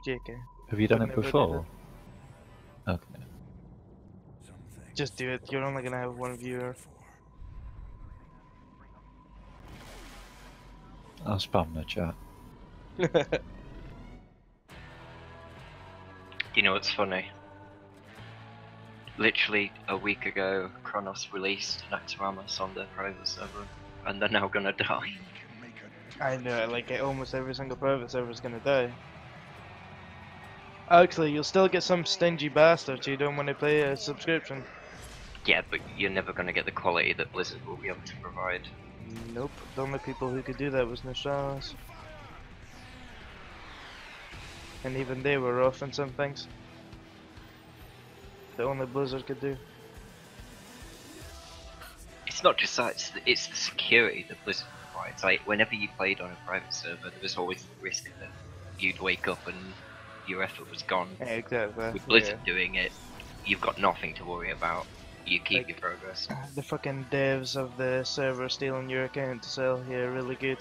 JK. Have you done Would it never do before? Okay. Just do it. You're only gonna have one viewer. I'll spam the chat. You know what's funny? Literally a week ago, Kronos released Nocturamus on their private server, and they're now gonna die. I know, like almost every single private server is gonna die. Actually, you'll still get some stingy bastards who don't want to pay a subscription. Yeah, but you're never gonna get the quality that Blizzard will be able to provide. Nope, the only people who could do that was Nostradas. And even they were rough in some things. The only Blizzard could do. It's not just that, it's the security that Blizzard provides. Like, whenever you played on a private server, there was always the risk that you'd wake up and your effort was gone. Yeah, exactly. With Blizzard doing it, you've got nothing to worry about. You keep your progress. The fucking devs of the server stealing your account to sell here really good.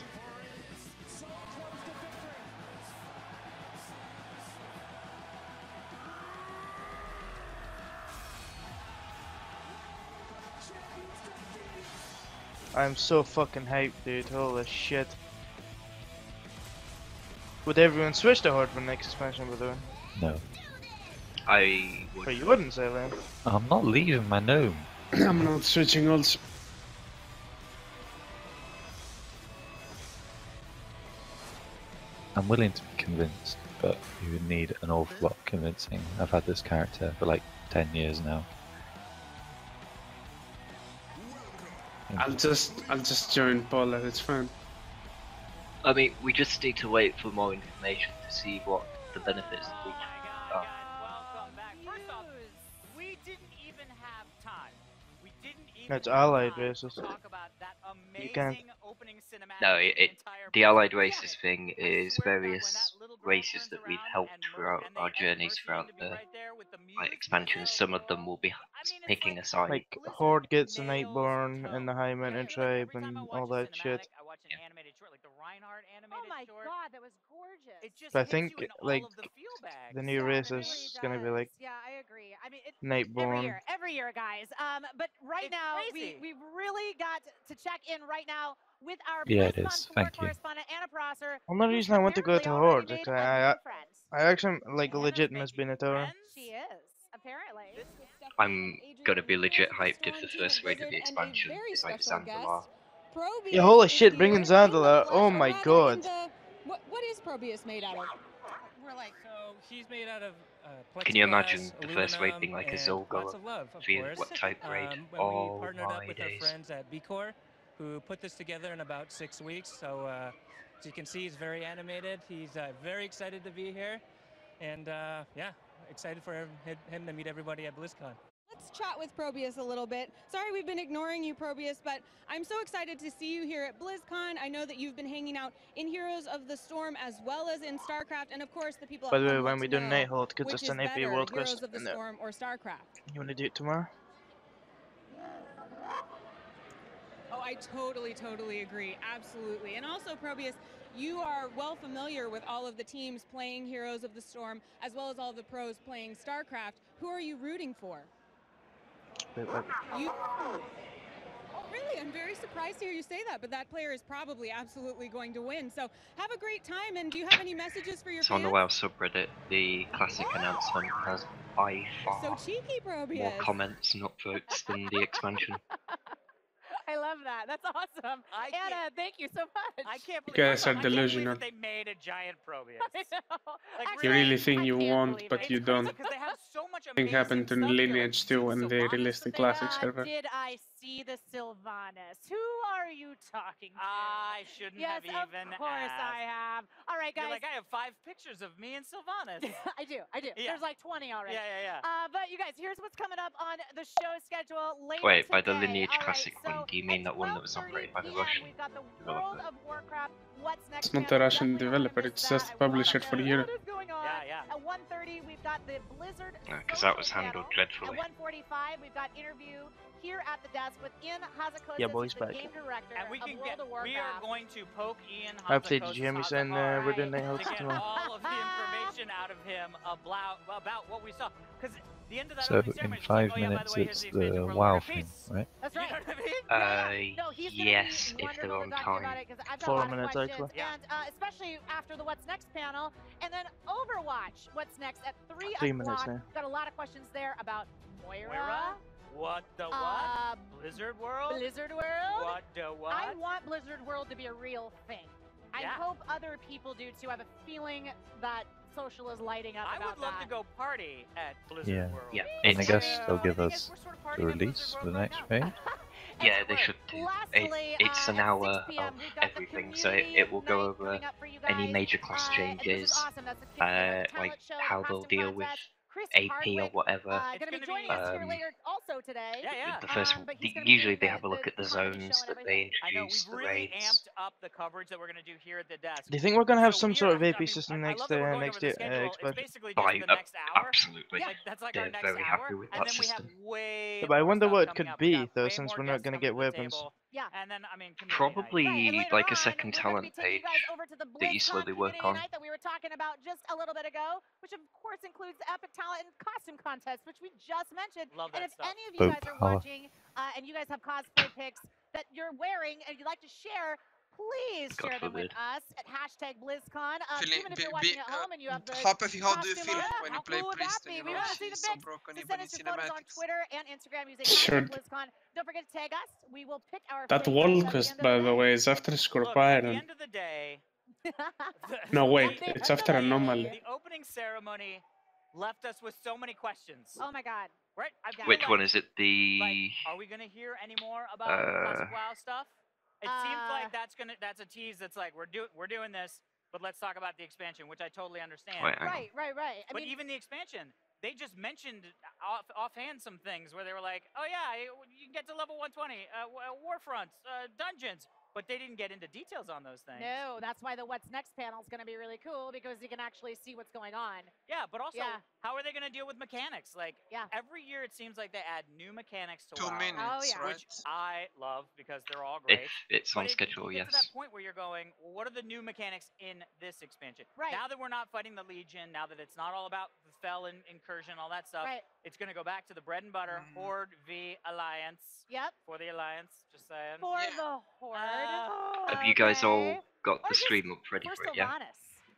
I'm so fucking hyped, dude. Holy shit. Would everyone switch to Horde for the next expansion, by the way? No. I would. But you wouldn't say that. I'm not leaving my gnome. I'm not switching also. I'm willing to be convinced, but you would need an awful lot of convincing. I've had this character for like 10 years now. I'll just join Paula, it's fine. I mean, we just need to wait for more information to see what the benefits of each are. Welcome back. First off, we didn't even have time. We didn't even That's allied have races. time to talk about that You can't. amazing opening cinematic No, in entire the allied process. races thing I is swear to God, when various that little girl races turns that we've around helped and throughout and they our journeys Mercy throughout to be the right there with the like music, expansions. Some of them will be I mean, it's picking like a side. Like, Blizzard Horde gets the nails Nightborn tone. and the High Mountain Like, Tribe every time I and watch all a that shit. cinematic, I watch an animated short, like the Reinhardt animated Oh my short. god, that was gorgeous. It just But I hits think, you in like, all of the feel bags. the new Yeah, race it is really gonna be does. like Yeah, I agree. I mean, Nightborn. every year, guys. But right It's now, crazy. we've really got to check in right now with our Yeah, it BlizzCon is. floor Thank you. correspondent Anna Prosser. Only who's reason I want to go apparently to already Horde is made 'cause a new friend. I actually like Anna's legit miss making being a tower. friends? She is apparently. I'm gonna be legit hyped if the first raid of the expansion is like Zandalar. Yeah, holy shit, bringing Zandalar. Oh my god. What is Probius made out of? We're like, So he's made out of Can you imagine plexiglass, the first raid being aluminum, like a and Zolgar? lots of love, of course. What type raid? When Oh we partnered up my with our days. friends at B-Core, who put this together in about 6 weeks. So as you can see, he's very animated. He's very excited to be here, and yeah, excited for him to meet everybody at BlizzCon. Let's chat with Probius a little bit. Sorry we've been ignoring you, Probius, but I'm so excited to see you here at BlizzCon. I know that you've been hanging out in Heroes of the Storm as well as in StarCraft, and of course the people at By the way, home when want we to do know Nighthawk, because which it's is an AP better, world Heroes quest. of the Storm or StarCraft. You wanna do it tomorrow? Oh, I totally agree. Absolutely. And also, Probius, you are well familiar with all of the teams playing Heroes of the Storm, as well as all the pros playing StarCraft. Who are you rooting for? You... Oh, really? I'm very surprised to hear you say that, but that player is probably absolutely going to win. So have a great time, and do you have any messages for your So on fans? the WoW subreddit, the classic announcement has by far So cheeky, Probius. more comments and upvotes than the expansion. I love that. That's awesome. Anna, thank you so much. I can't believe, You guys are I can't believe delusional. that they made a giant Probius. I know. Like, You really? really think I you can't want, believe but it. you It's crazy don't. because they have so much Thing amazing happened in stuff here, Lineage like, too you've when seen they Sylvanas released the that classic server. Did I see the Sylvanas? Who are you talking to? I shouldn't Yes, have even of course asked. I have. All right, guys. You're like, I have 5 pictures of me and Sylvanas. I do. Yeah. There's like 20 already. Yeah. But you guys, here's what's coming up on the show schedule later Wait, today. by the Lineage All right, Classic so one, do you mean at that one that was 12:30 operated by the PM, Russian we've got the developer? World of Warcraft What's Next It's not a panel. Russian Definitely don't wanna developer, miss it's that. just I a would love publisher to for know Europe. what is going on. Yeah. At 1:30, we've got the Blizzard. Because that was handled At dreadfully. 1:45, we've got interview here at the desk with Ian Hazakosis, Yeah, boys, the back. game director And we of can World get. of Warcraft. We are going to poke Ian Hopefully, did you hear me saying we're doing night to hosts get tomorrow? all of the information out of him about what we saw. Because the end of that So opening in ceremony, 5 oh, yeah, by minutes, the way, here's it's the expansion the World of WoW Warcraft. thing, Peace. right? That's You right. know what I mean? No, he's gonna Yes, be if they're wonderful on to talk to you time. about it because I've got 4 a lot minutes, of questions, actually. and especially after the What's Next panel, and then Overwatch. What's next at 3 3 minutes o'clock? now. Got a lot of questions there about Moira, Moira? What the what? Blizzard World? Blizzard World. What the what? I want Blizzard World to be a real thing. I Yeah. hope other people do too. I have a feeling that social is lighting up I about would love that. to go party at Blizzard Yeah. World. Yeah, And I it's guess they'll The give thing us is, we're sort of the partying at release Blizzard for the World next right phase. now. Yeah, they should do. Lastly, It's an at hour 6 p.m., of we've got the everything, so community it will go night over coming up for you any guys, major class and this is changes, awesome. That's the kick to the talent show, the how they'll costume deal with contest. Chris AP or Hardwick, whatever. gonna be gonna joining be, us here later also today. Yeah, yeah. The first, but he's gonna be usually doing they have a look at the comedy show zones and that they everything. I know introduce, we've the really raids. amped up the coverage that we're going to do here at the desk. Do you think we're gonna have So some we sort are- of I AP mean, system I next love that we're going next over the year schedule. It's expansion? basically just Like, the next hour. absolutely. Like, that's like They're our next very hour, happy with and that then we have system. way Yeah, but I more wonder stuff what it coming could up. We be got though, way since more we're not guests gonna coming get to the weapons. table. Yeah. And then, I mean, community night. Probably Right, and later like a on, second we're gonna be talent taking you page guys over to the that you BlizzCon slowly work community on. night that we were talking about just a little bit ago, which of course includes the Epic Talent and Costume Contest, which we just mentioned. Love And that if stuff. any of you Boat guys are power. watching and you guys have cosplay pics that you're wearing and you'd like to share, please God share them with forbid. us at #BlizzCon. Feeling, Even if you're watching at home and you have the Happy, how do you costume feel on, when how you play cool would that Priest and be? you We know want to see the she's so pics. broken Just even send in us your photos on cinematics? Twitter and Instagram using Sure. #BlizzCon. Don't forget to tag us. We will pick our That favorites wall at the quest, end of by the the day. way, is after Look, at the Scorpion. end of the day, No, the- wait, the- it's after the- Anomaly. The opening ceremony left us with so many questions. Oh my God. Right? I feel Which like, one is it? Like, The are we gonna hear any more about Classic WoW stuff? It seems like that's a tease. That's like we're doing this, but let's talk about the expansion, which I totally understand. Wait, hang on. Right. I But mean, even the expansion, they just mentioned offhand some things where they were like, "Oh yeah, you can get to level 120, warfronts, dungeons," but they didn't get into details on those things. no, that's why the What's Next panel is going to be really cool because you can actually see what's going on. Yeah, but also, Yeah. how are they going to deal with mechanics? Like, Yeah. every year it seems like they add new mechanics to 2 WoW, minutes, Oh, yeah. right? which I love because they're all great. if it's But on schedule, you get to that yes. point where you're going, well, what are the new mechanics in this expansion? Right. Now that we're not fighting the Legion, now that it's not all about the Fel and Incursion, all that stuff, Right. it's going to go back to the bread and butter, Horde v Alliance. Yep. For the Alliance, just saying. For Yeah. the Horde. Have you guys all Okay. got Or the just stream up ready For for it? Yeah. Sylvanas.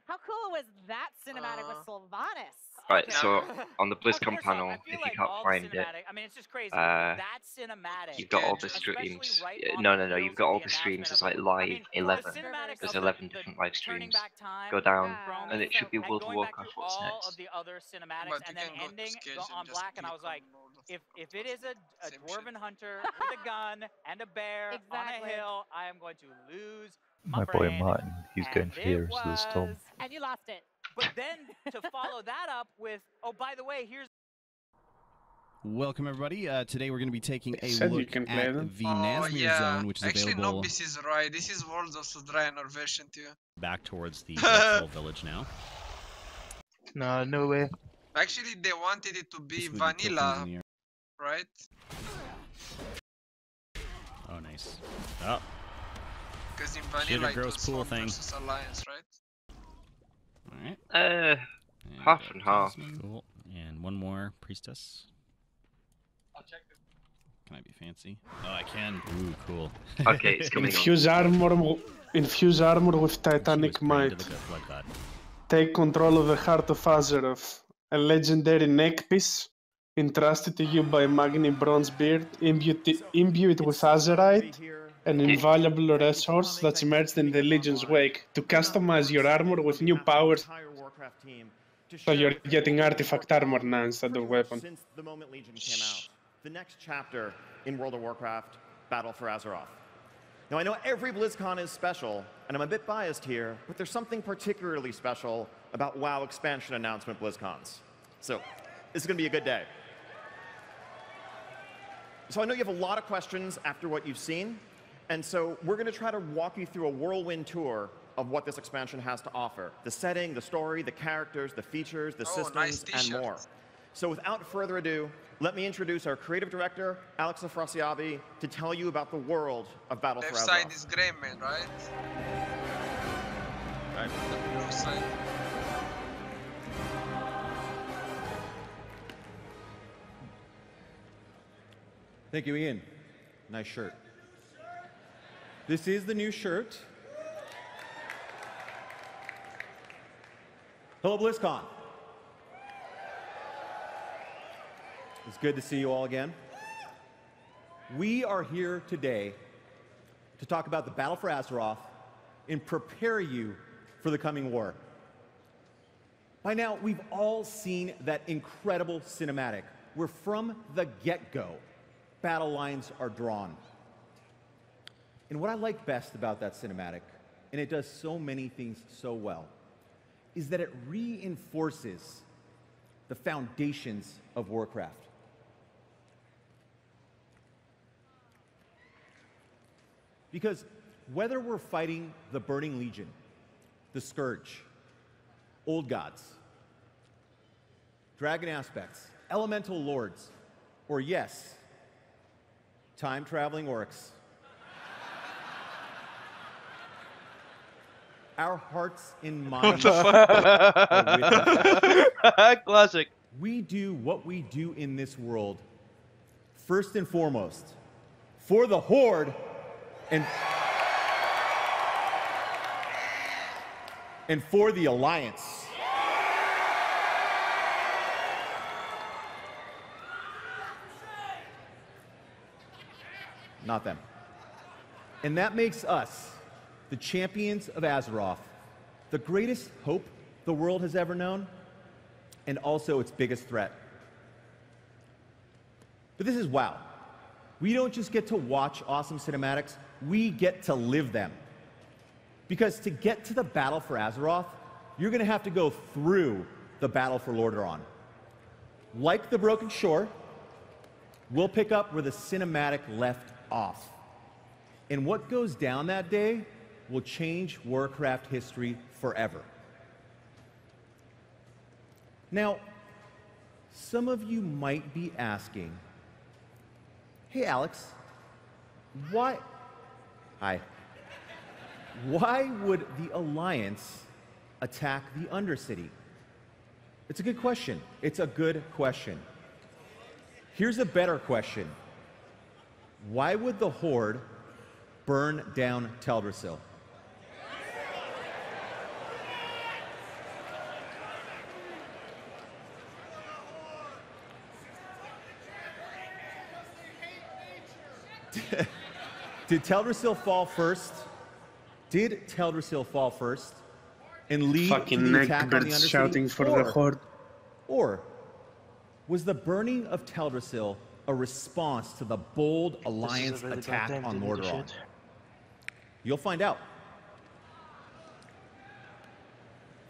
How cool was that cinematic with Sylvanas? Right. Okay. So on the First BlizzCon off, panel, I if feel you like can't all find the it, cinematic, I mean, it's just crazy. uh, that cinematic. you've got all the especially streams. right Yeah, on no, the no, no. heels You've of got all the the streams announcement as of like the- live I mean, the 11. cinematics There's of 11 the different live turning streams. back time, Go down, Yeah. and it should be and World of going back Warcraft. through What's all next? of the other cinematics, But you and then can go to ending schedule on just black, and I click was like, on all of if the it is a same dwarven shit. hunter with a gun and a bear on a Exactly. hill, I am going to lose My boy brain. Martin, he's going And for it Heroes of the Storm. was- And you lost it. But then to follow that up with, oh, by the way, here's Welcome everybody. Today we're going to be taking a Said you look can play at them. the Oh Nazmir yeah, Zone, which is actually available no, this is right. This is World of Draenor version 2. back towards the Blackfell Village now. No way. Actually, they wanted it to be This would kill things vanilla, in the air. right? Oh, nice. Oh, Because in vanilla it gross was pool Horde thing. versus Alliance, right? all right. Uh, And half and half. Cool. And one more Priestess. Can I be fancy? Oh, I can. Ooh, cool. Okay, it's coming on. Infuse armor with She was Titanic praying to Might. the blood god. Take control of the Heart of Azeroth, a legendary neckpiece entrusted to you by Magni Bronzebeard, imbue it with Azerite, an invaluable resource that's emerged in the Legion's wake, to customize your armor with new powers. So you're getting artifact armor now instead of weapon. Since the moment Legion came out, the next chapter in World of Warcraft, Battle for Azeroth. Now I know every BlizzCon is special, and I'm a bit biased here, but there's something particularly special about WoW expansion announcement BlizzCons. So this is going to be a good day. So I know you have a lot of questions after what you've seen, and so we're going to try to walk you through a whirlwind tour of what this expansion has to offer. The setting, the story, the characters, the features, the systems, nice and more. So without further ado, let me introduce our creative director, Alex Afrasiabi, to tell you about the world of Battle for Azeroth. Left side is Greyman, right? Right. The blue side. Thank you, Ian. Nice shirt. This is the new shirt. Hello, BlizzCon. It's good to see you all again. We are here today to talk about the Battle for Azeroth and prepare you for the coming war. By now, we've all seen that incredible cinematic where from the get-go, battle lines are drawn. And what I like best about that cinematic, and it does so many things so well, is that it reinforces the foundations of Warcraft. Because whether we're fighting the Burning Legion, the Scourge, Old Gods, Dragon Aspects, Elemental Lords, or yes, time-traveling orcs, our hearts and minds are with us. Classic. We do what we do in this world, first and foremost, for the Horde and for the Alliance. Not them. And that makes us, the champions of Azeroth, the greatest hope the world has ever known, and also its biggest threat. But this is WoW. We don't just get to watch awesome cinematics, we get to live them. Because to get to the Battle for Azeroth, you're going to have to go through the Battle for Lordaeron. Like the Broken Shore, we'll pick up where the cinematic left off. And what goes down that day will change Warcraft history forever. Now, some of you might be asking, hey Alex, why would the Alliance attack the Undercity? It's a good question. It's a good question. Here's a better question. Why would the Horde burn down Teldrassil? Did Teldrassil fall first? Did Teldrassil fall first and lead to the attack on the Undercity? Shouting for the Horde. Or was the burning of Teldrassil a response to the bold Alliance attack on Lordaeron? You'll find out.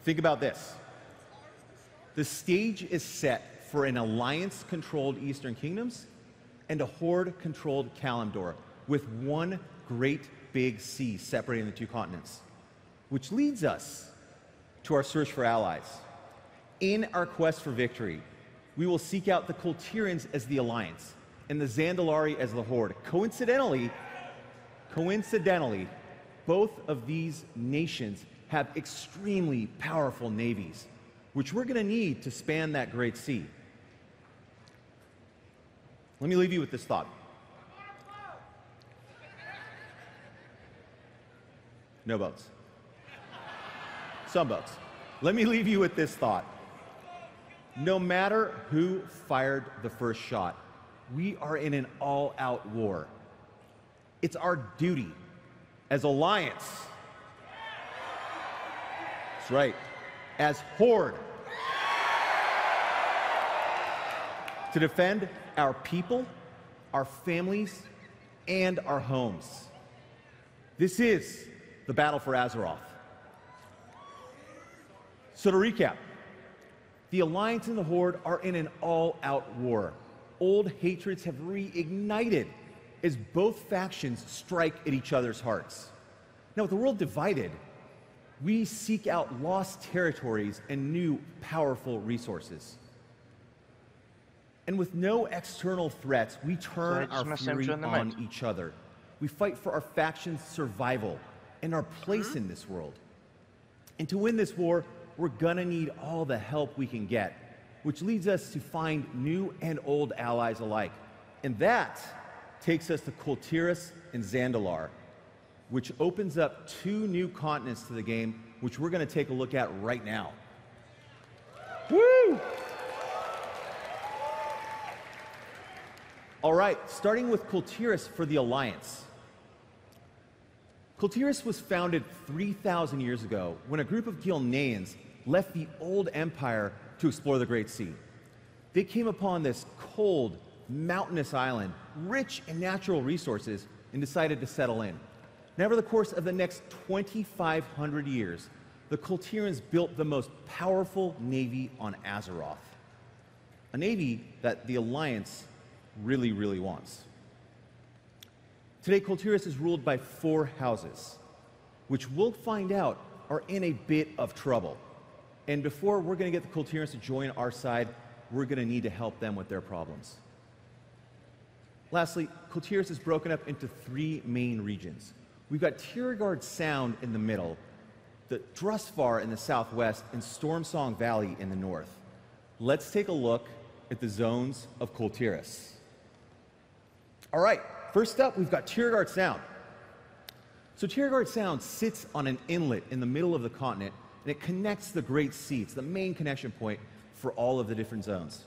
Think about this. The stage is set for an Alliance-controlled Eastern Kingdoms and a Horde-controlled Kalimdor, with one great big sea separating the two continents. Which leads us to our search for allies. In our quest for victory, we will seek out the Kultirians as the Alliance and the Zandalari as the Horde. Coincidentally, both of these nations have extremely powerful navies, which we're going to need to span that great sea. Let me leave you with this thought. No boats. Some boats. Let me leave you with this thought. No matter who fired the first shot, we are in an all-out war. It's our duty as Alliance. That's right. As Horde. To defend our people, our families, and our homes. This is the Battle for Azeroth. So to recap, the Alliance and the Horde are in an all-out war. Old hatreds have reignited as both factions strike at each other's hearts. Now, with the world divided, We seek out lost territories and new, powerful resources. And with no external threats, we turn our fury on each other. We fight for our faction's survival and our place in this world. And to win this war, we're gonna need all the help we can get, which leads us to find new and old allies alike. And that takes us to Kultiris and Zandalar, which opens up 2 new continents to the game, which we're gonna take a look at right now. Woo! All right, starting with Kultiris for the Alliance. Kultiris was founded 3,000 years ago when a group of Gilneans left the old empire to explore the Great Sea. They came upon this cold, mountainous island, rich in natural resources, and decided to settle in. And over the course of the next 2,500 years, the Kultirans built the most powerful navy on Azeroth. A navy that the Alliance really, really wants. Today, Kultiris is ruled by 4 houses, which we'll find out are in a bit of trouble. And before we're going to get the Kultirans to join our side, we're going to need to help them with their problems. Lastly, Kultiris is broken up into 3 main regions. We've got Tirigard Sound in the middle, the Drusvar in the southwest, and Stormsong Valley in the north. Let's take a look at the zones of Kultiris. All right, first up, we've got Tirigard Sound. So Tirigard Sound sits on an inlet in the middle of the continent, and it connects the Great Sea. It's the main connection point for all of the different zones.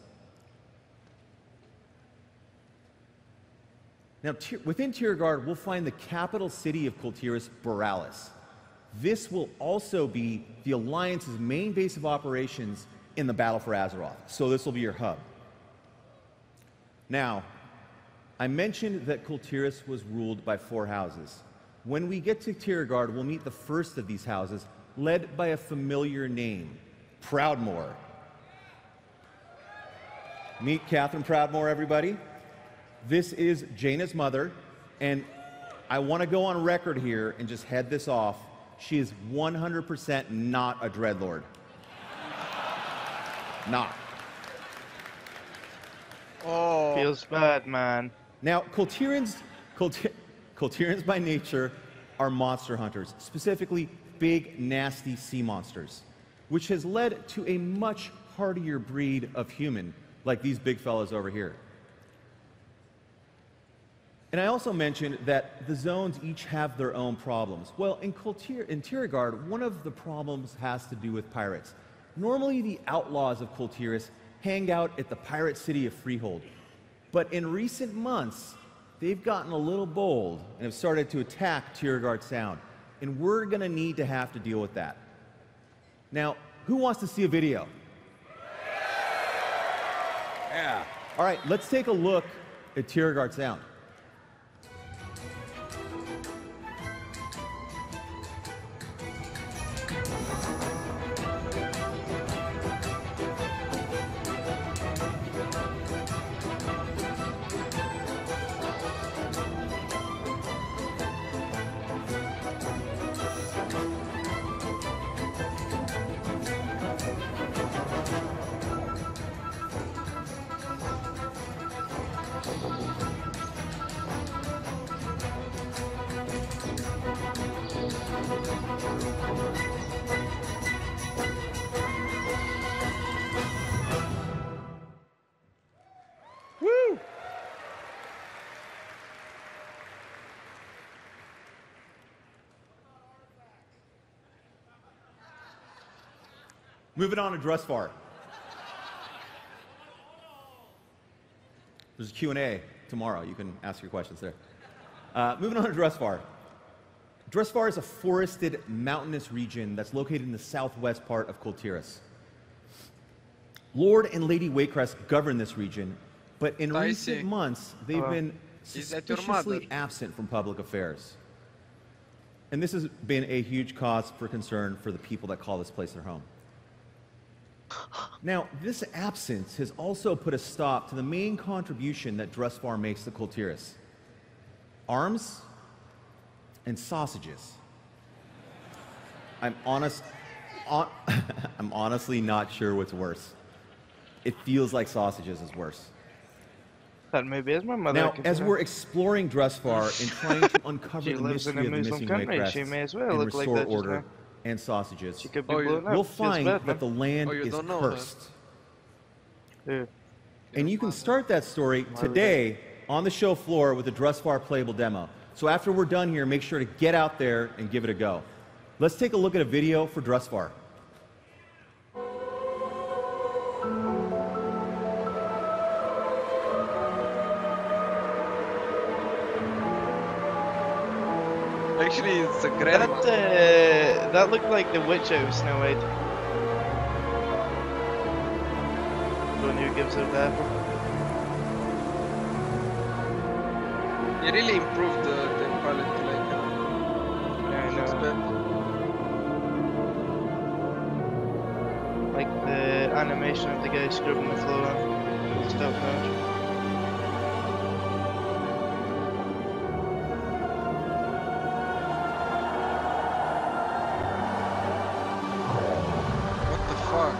Now, within Tirigard, we'll find the capital city of Kultiris, Boralis. This will also be the Alliance's main base of operations in the Battle for Azeroth, so this will be your hub. Now, I mentioned that Kultiris was ruled by 4 houses. When we get to Tirigard, we'll meet the first of these houses, led by a familiar name, Proudmoore. Meet Catherine Proudmoore, everybody. This is Jaina's mother, and I want to go on record here and just head this off. She is 100% not a Dreadlord. Not. Oh. Feels bad, man. Now, Kultirans by nature are monster hunters, specifically big, nasty sea monsters, which has led to a much hardier breed of human, like these big fellas over here. And I also mentioned that the zones each have their own problems. Well, in Tirigard, one of the problems has to do with pirates. Normally, the outlaws of Kultiris hang out at the pirate city of Freehold. But in recent months, they've gotten a little bold and have started to attack Tirigard Sound. And we're going to need to have to deal with that. Now, who wants to see a video? Yeah. All right, let's take a look at Tirigard Sound. Woo! Moving on to Drusvar. There's a Q&A tomorrow. You can ask your questions there. Moving on to Drusvar. Drusvar is a forested, mountainous region that's located in the southwest part of Kultiris. Lord and Lady Waycrest govern this region, but in recent months, they've been suspiciously absent from public affairs. And this has been a huge cause for concern for the people that call this place their home. Now, this absence has also put a stop to the main contribution that Drusvar makes to Kultiris: arms and sausages. I'm honestly not sure what's worse. It feels like sausages is worse. That maybe is my mother. Now, as we're exploring Drusvar and trying to uncover She the lives in a mystery of the Muslim missing country. white She crests may as well and look like restore that just order now. and sausages, She could be Oh, yeah. blown up. we'll Feels find bad, that the man. land Oh, you is don't know her. cursed. Yeah. And you can start that story today on the show floor with the Drusvar playable demo. So after we're done here, make sure to get out there and give it a go. Let's take a look at a video for Drusvar. Actually, it's a grandma. That looked like the witch out of Snow White. The one who gives her the apple. He really improved the palette, like, Yeah, I looks know. better. Like the animation of the guy scrubbing the floor on. It's top notch. What the fuck?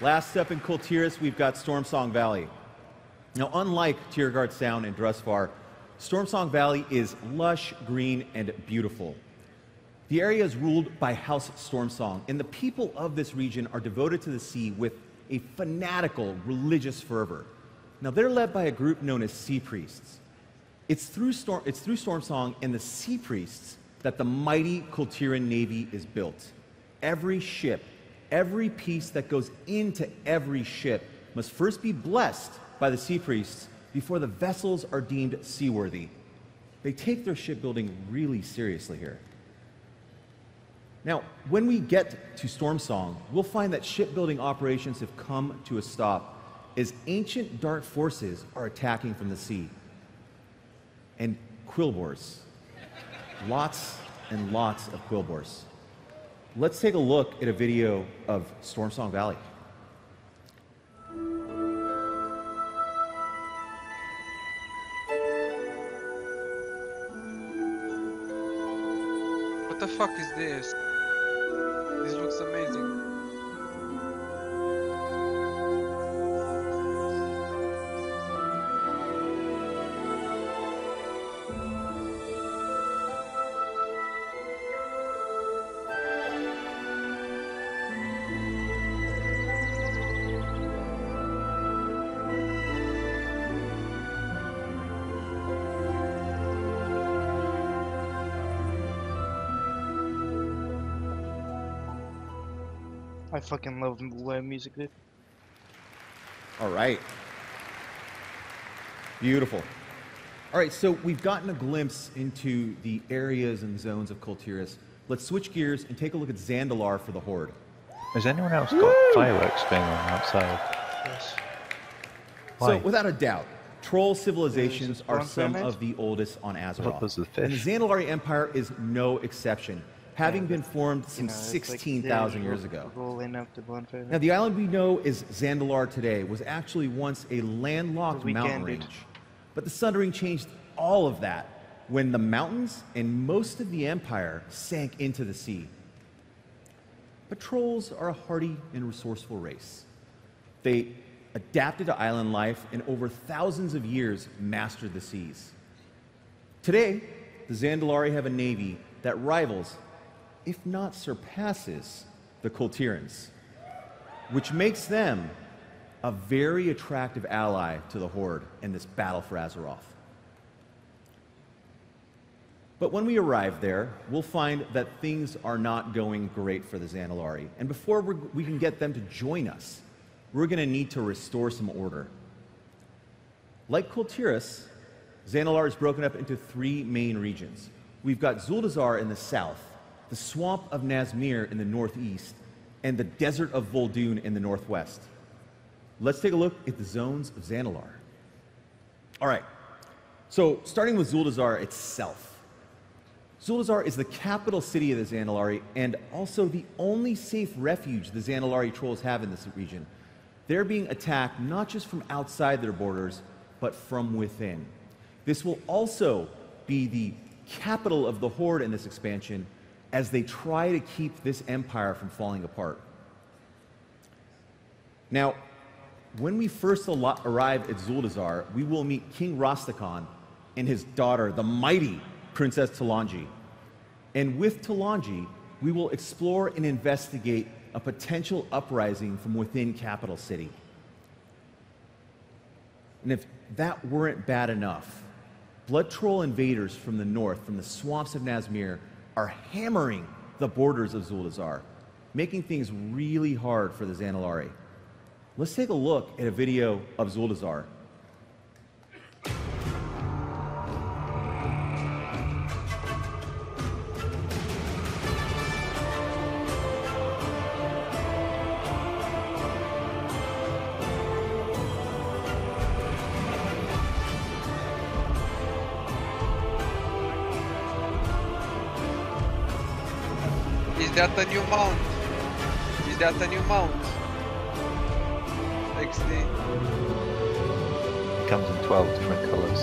Last up in Kultiris, we've got Stormsong Valley. Now, unlike Tiergard Sound and Drusvar, Stormsong Valley is lush, green, and beautiful. The area is ruled by House Stormsong, and the people of this region are devoted to the sea with a fanatical religious fervor. Now, they're led by a group known as Sea Priests. It's through Stormsong and the Sea Priests that the mighty Kultiran Navy is built. Every ship, every piece that goes into every ship must first be blessed by the Sea Priests before the vessels are deemed seaworthy. They take their shipbuilding really seriously here. Now, when we get to Stormsong, we'll find that shipbuilding operations have come to a stop as ancient dark forces are attacking from the sea. And Quilboars. Lots and lots of Quilboars. Let's take a look at a video of Stormsong Valley. What the fuck is this? This looks amazing. I fucking love live music, dude. All right. Beautiful. All right, so we've gotten a glimpse into the areas and zones of Kultiris. Let's switch gears and take a look at Zandalar for the Horde. Has anyone else got fireworks going on outside? Yes. Why? So, without a doubt, troll civilizations Is it are bonfire some night? of the oldest on I thought Azeroth. those were the And the fish. Zandalari Empire is no exception, having been formed You some know, it's like 16,000 they years ago. Rolling up the bonfire. Now, the island we know as Zandalar today was actually once a landlocked The mountain weekend, range. But the Sundering changed all of that when the mountains and most of the empire sank into the sea. But trolls are a hardy and resourceful race. They adapted to island life and over thousands of years mastered the seas. Today, the Zandalari have a navy that rivals, if not surpasses, the Kultirans, which makes them a very attractive ally to the Horde in this battle for Azeroth. But when we arrive there, we'll find that things are not going great for the Zandalari. And before we can get them to join us, we're going to need to restore some order. Like Kultiris, Zandalar is broken up into three main regions. We've got Zuldazar in the south, the Swamp of Nazmir in the northeast, and the Desert of Vol'dun in the northwest. Let's take a look at the zones of Zandalar. All right, so starting with Zuldazar itself. Zuldazar is the capital city of the Xandalari and also the only safe refuge the Xandalari trolls have in this region. They're being attacked not just from outside their borders, but from within. This will also be the capital of the Horde in this expansion as they try to keep this empire from falling apart. Now, when we first arrive at Zuldazar, we will meet King Rastakhan and his daughter, the mighty Princess Talanji. And with Talanji, we will explore and investigate a potential uprising from within Capital City. And if that weren't bad enough, Blood Troll invaders from the north, from the swamps of Nazmir, are hammering the borders of Zuldazar, making things really hard for the Xandalari. Let's take a look at a video of Zuldazar. Is that a new mount? Is that a new mount? XD. It comes in 12 different colors.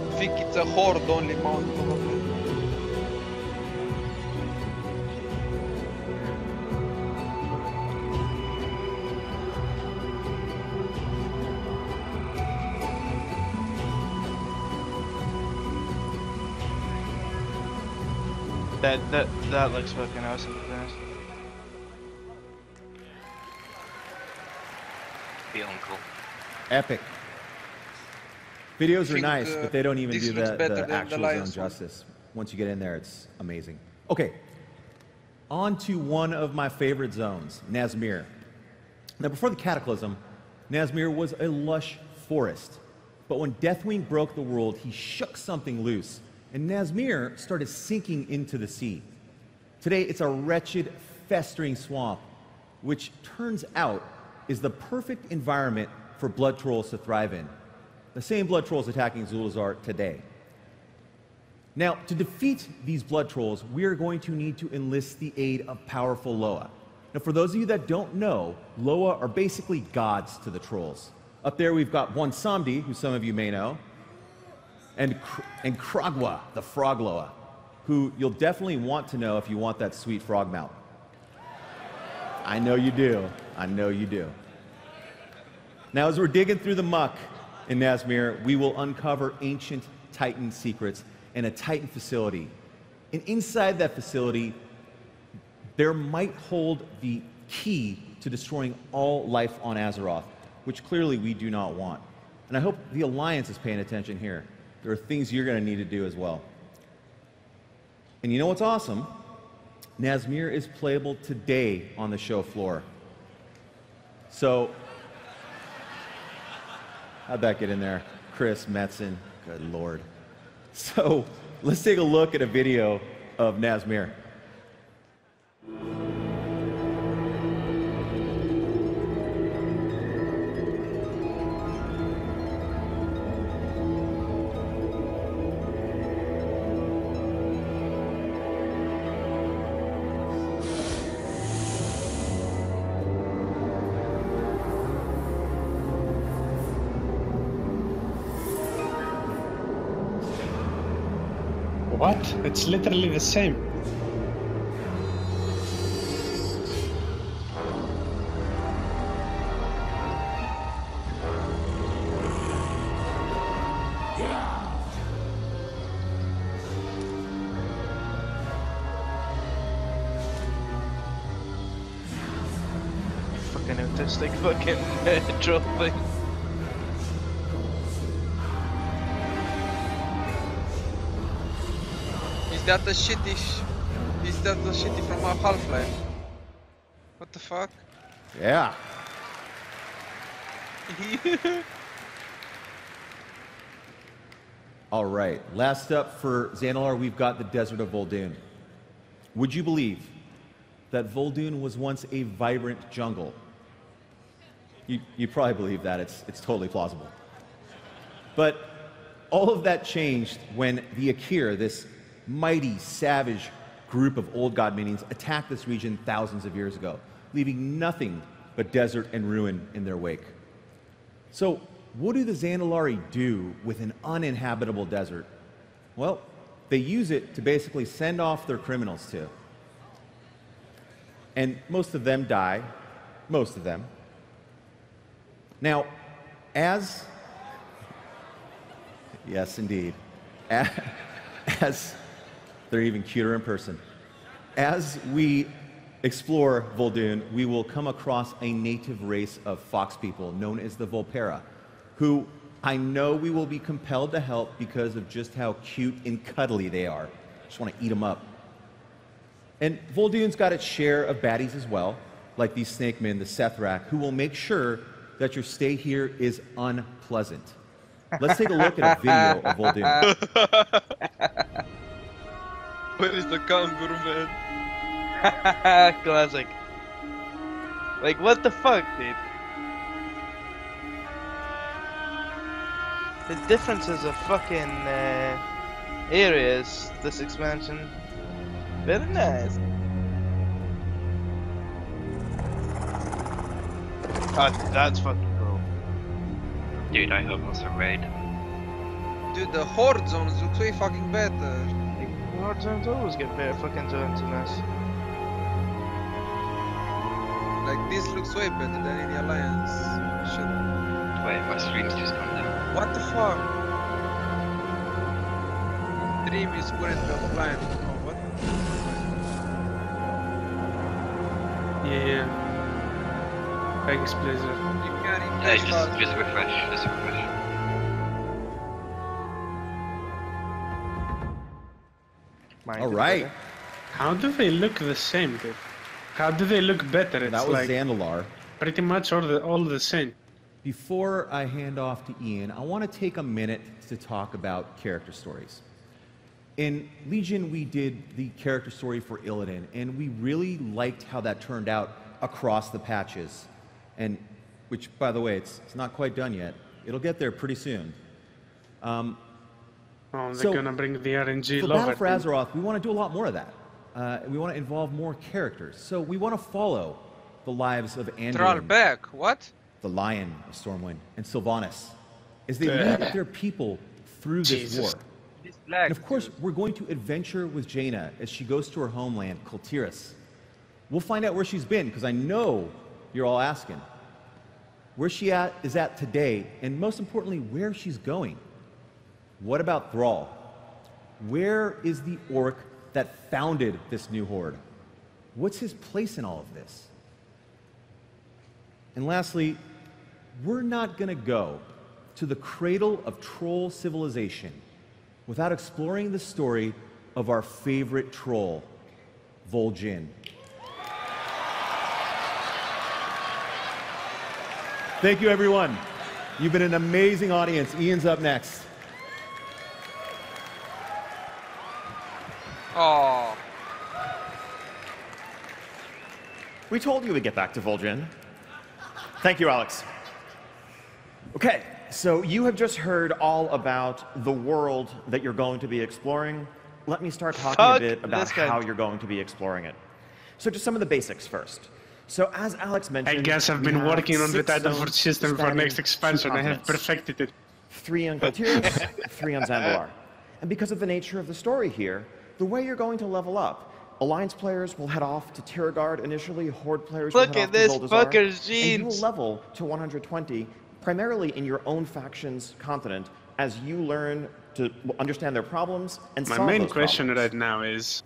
I think it's a horde only mount probably. That looks fucking awesome, to be honest. Beyond cool. Epic. Videos are think, nice, but they don't even this do looks better the than the actual zone Lions one. justice. Once you get in there, it's amazing. Okay, on to one of my favorite zones, Nazmir. Now, before the Cataclysm, Nazmir was a lush forest. But when Deathwing broke the world, he shook something loose, and Nazmir started sinking into the sea. Today, it's a wretched, festering swamp, which turns out is the perfect environment for blood trolls to thrive in. The same blood trolls attacking Zuldazar today. Now, to defeat these blood trolls, we are going to need to enlist the aid of powerful Loa. Now, for those of you that don't know, Loa are basically gods to the trolls. Up there, we've got one Samdi, who some of you may know, and Kragwa, the frog Loa, who you'll definitely want to know if you want that sweet frog mount. I know you do. I know you do. Now, as we're digging through the muck in Nazmir, we will uncover ancient Titan secrets in a Titan facility. And inside that facility, there might hold the key to destroying all life on Azeroth, which clearly we do not want. And I hope the Alliance is paying attention here. There are things you're going to need to do as well. And you know what's awesome? Nazmir is playable today on the show floor. So, how'd that get in there? Chris Metzen, good lord. So, let's take a look at a video of Nazmir. What? It's literally the same. Fucking autistic fucking troll thing. Is that the shitty from our Half-Life? What the fuck? Yeah. All right, last up for Xandalar, we've got the Desert of Vol'dun. Would you believe that Vol'dun was once a vibrant jungle? You probably believe that. It's totally plausible. But all of that changed when the Akir, this mighty, savage group of old god minions, attacked this region thousands of years ago, leaving nothing but desert and ruin in their wake. So what do the Zandalari do with an uninhabitable desert? Well, they use it to basically send off their criminals to. And most of them die. Most of them. Now, as... Yes, indeed. As they're even cuter in person. As we explore Vol'dun, we will come across a native race of fox people known as the Volpera, who I know we will be compelled to help because of just how cute and cuddly they are. Just want to eat them up. And Vol'dun's got its share of baddies as well, like these snake men, the Sethrak, who will make sure that your stay here is unpleasant. Let's take a look at a video of Vol'dun. Where is the kangaroo, man? Classic. Like, what the fuck, dude? The differences of fucking areas, this expansion. Very nice. Oh, that's fucking cool. Dude, I hope that's a raid. Dude, the horde zones look way fucking better. Horde zones always get better fucking zones in this. Like, this looks way better than in the Alliance. Shit. Wait, my stream's just gone down. What the fuck? Stream is currently offline. Oh, what? Yeah. Thanks, Blizzard. You can Hey, just refresh, just refresh. All right. How do they look the same, dude? How do they look better? It's That was like Zandalar. pretty much all the same. Before I hand off to Ian, I want to take a minute to talk about character stories. In Legion, we did the character story for Illidan, and we really liked how that turned out across the patches. And which, by the way, it's not quite done yet. It'll get there pretty soon. Oh, they're gonna bring the RNG for love Battle for it. Azeroth, we want to do a lot more of that. We want to involve more characters. So we want to follow the lives of Anduin, back, what? the Lion of Stormwind, and Sylvanas, as they lead their people through this war. And of course, we're going to adventure with Jaina as she goes to her homeland, Kultiras. We'll find out where she's been, because I know you're all asking. Where she is at today, and most importantly, where she's going. What about Thrall? Where is the orc that founded this new horde? What's his place in all of this? And lastly, we're not going to go to the cradle of troll civilization without exploring the story of our favorite troll, Vol'jin. Thank you, everyone. You've been an amazing audience. Ian's up next. Oh. We told you we'd get back to Vol'jin. Thank you, Alex. Okay, so you have just heard all about the world that you're going to be exploring. Let me start talking a bit about how you're going to be exploring it. So just some of the basics first. So as Alex mentioned, I guess I've been working on the Titanfall system for next expansion. I have perfected it. 3 on Kultiras, 3 on Zandalar. And because of the nature of the story here, the way you're going to level up, Alliance players will head off to Terragard initially, Horde players will head off to Zuldazar, and you will level to 120, primarily in your own faction's continent, as you learn to understand their problems and solve those My main question right now is,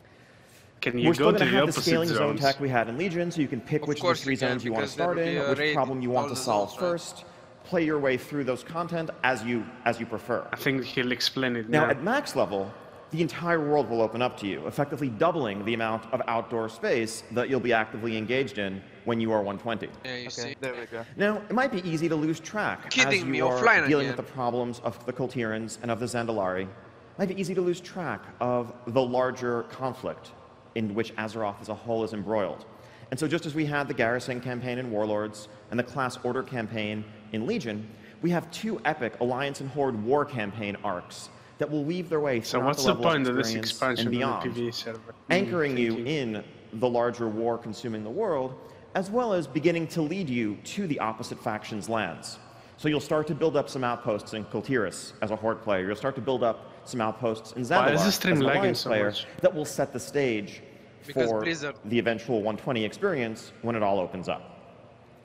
can you We're go still to going to the have the opposite scaling zone zones? tech we had in Legion, so you can pick which of the 3 zones you want to start in, which problem you want to solve first, play your way through those content as you prefer. I think he'll explain it Now, now. at max level, the entire world will open up to you, effectively doubling the amount of outdoor space that you'll be actively engaged in when you are 120. Yeah, you see. There we go. Now, it might be easy to lose track Kidding as me, you are offline dealing again. with the problems of the Kultirans and of the Zandalari. It might be easy to lose track of the larger conflict in which Azeroth as a whole is embroiled. And so just as we had the Garrison campaign in Warlords and the Class Order campaign in Legion, we have two epic Alliance and Horde war campaign arcs that will weave their way So throughout what's the the level point of of this experience expansion and on the beyond, PvE server? anchoring you in the larger war consuming the world, as well as beginning to lead you to the opposite faction's lands. So you'll start to build up some outposts in Kultiris as a Horde player. You'll start to build up some outposts in Why is Zandalar this as stream an lagging Alliance so player much? that will set the stage Because for Blizzard. the eventual 120 experience when it all opens up.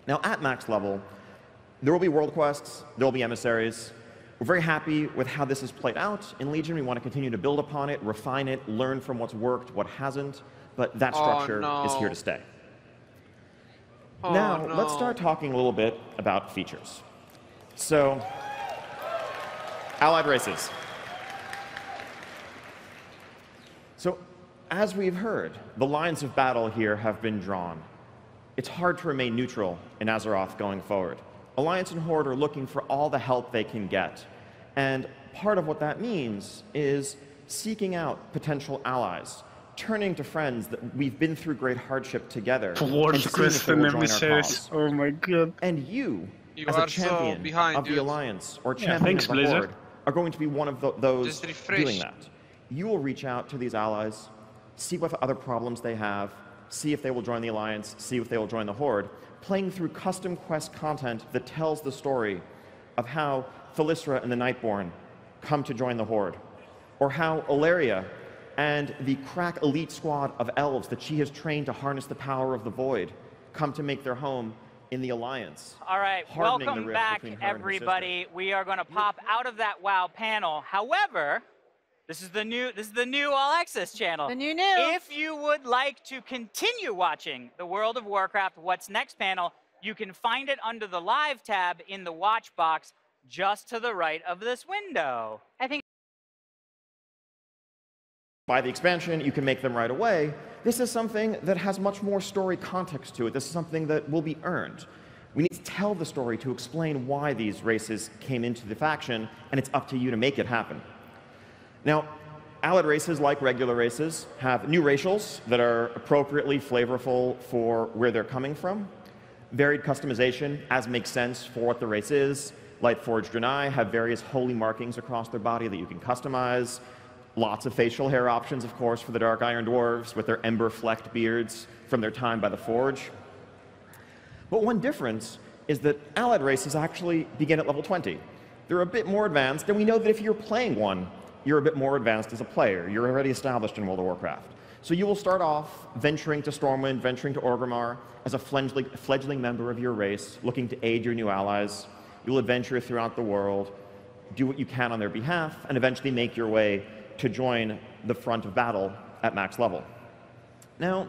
Now at max level, there will be world quests, there will be emissaries. We're very happy with how this has played out in Legion. We want to continue to build upon it, refine it, learn from what's worked, what hasn't, but that structure is here to stay. Now, let's start talking a little bit about features. So, allied races. So, as we've heard, the lines of battle here have been drawn. It's hard to remain neutral in Azeroth going forward. Alliance and Horde are looking for all the help they can get. And part of what that means is seeking out potential allies, turning to friends that we've been through great hardship together, World and seeing if quest they and will join our emissaries. cause. Oh my god. And you You as a are so champion behind, of the dude. Alliance or Yeah, champion thanks, of the Blizzard. Horde are going to be one of those Just refresh. doing that. You will reach out to these allies, see what other problems they have, see if they will join the Alliance, see if they will join the Horde, playing through custom quest content that tells the story of how Thalyssra and the Nightborn come to join the Horde, or how Ilaria and the crack elite squad of elves that she has trained to harness the power of the Void come to make their home in the Alliance. All right, hardening the welcome rift back, between her and her everybody. We are going to pop out of that WoW panel. However, this is the new All Access channel. The new. If you would like to continue watching the World of Warcraft What's Next panel, you can find it under the Live tab in the watch box just to the right of this window. I think By the expansion, you can make them right away. This is something that has much more story context to it. This is something that will be earned. We need to tell the story to explain why these races came into the faction, and it's up to you to make it happen. Now, allied races, like regular races, have new racials that are appropriately flavorful for where they're coming from. Varied customization, as makes sense for what the race is. Lightforged Draenei have various holy markings across their body that you can customize. Lots of facial hair options, of course, for the Dark Iron Dwarves with their ember-flecked beards from their time by the Forge. But one difference is that allied races actually begin at level 20. They're a bit more advanced, and we know that if you're playing one, you're a bit more advanced as a player. You're already established in World of Warcraft. So you will start off venturing to Stormwind, venturing to Orgrimmar as a fledgling member of your race, looking to aid your new allies. You'll adventure throughout the world, do what you can on their behalf, and eventually make your way to join the front of battle at max level. Now,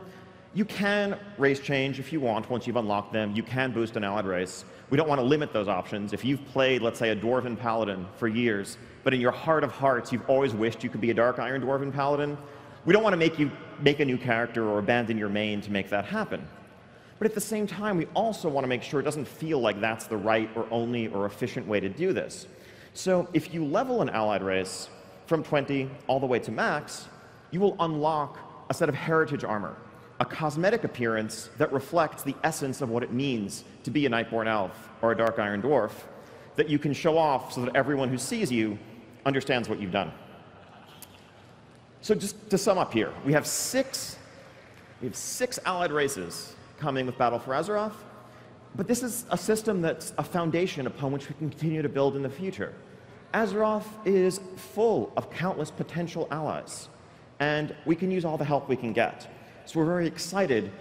you can race change if you want once you've unlocked them. You can boost an allied race. We don't want to limit those options. If you've played, let's say, a Dwarven Paladin for years, but in your heart of hearts you've always wished you could be a Dark Iron Dwarven Paladin, we don't want to make you make a new character or abandon your main to make that happen. But at the same time, we also want to make sure it doesn't feel like that's the right or only or efficient way to do this. So if you level an allied race from 20 all the way to max, you will unlock a set of heritage armor, a cosmetic appearance that reflects the essence of what it means to be a Nightborn Elf or a Dark Iron Dwarf, that you can show off so that everyone who sees you understands what you've done. So just to sum up here, we have six allied races coming with Battle for Azeroth, but this is a system that's a foundation upon which we can continue to build in the future. Azeroth is full of countless potential allies, and we can use all the help we can get. So we're very excited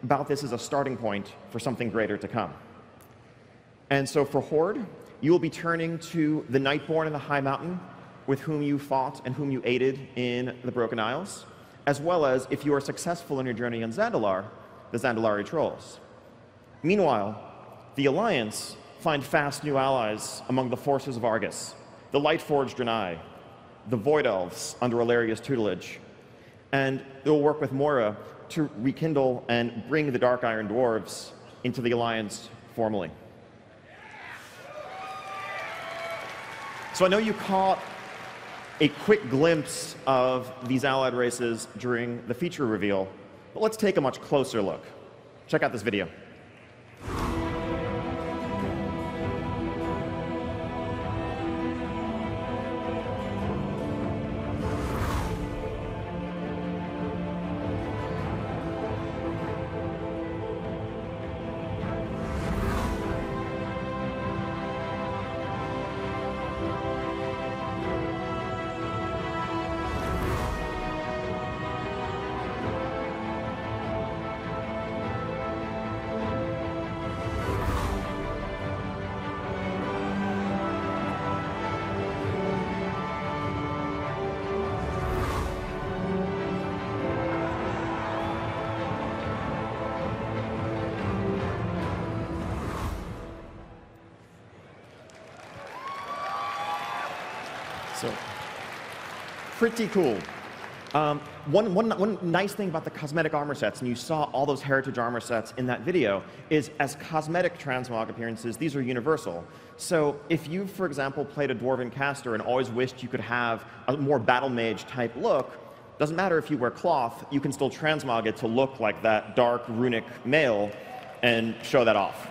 about this as a starting point for something greater to come. And so for Horde, you will be turning to the Nightborn in the High Mountain, with whom you fought and whom you aided in the Broken Isles, as well as, if you are successful in your journey in Zandalar, the Zandalari Trolls. Meanwhile, the Alliance find fast new allies among the forces of Argus, the Lightforged Draenei, the Void Elves under Ilaria's tutelage, and they will work with Moira to rekindle and bring the Dark Iron Dwarves into the Alliance formally. So I know you caught a quick glimpse of these allied races during the feature reveal, but let's take a much closer look. Check out this video. So, pretty cool. One nice thing about the cosmetic armor sets, and you saw all those heritage armor sets in that video, is as cosmetic transmog appearances, these are universal. So if you, for example, played a Dwarven caster and always wished you could have a more battle mage type look, doesn't matter if you wear cloth, you can still transmog it to look like that dark runic male and show that off.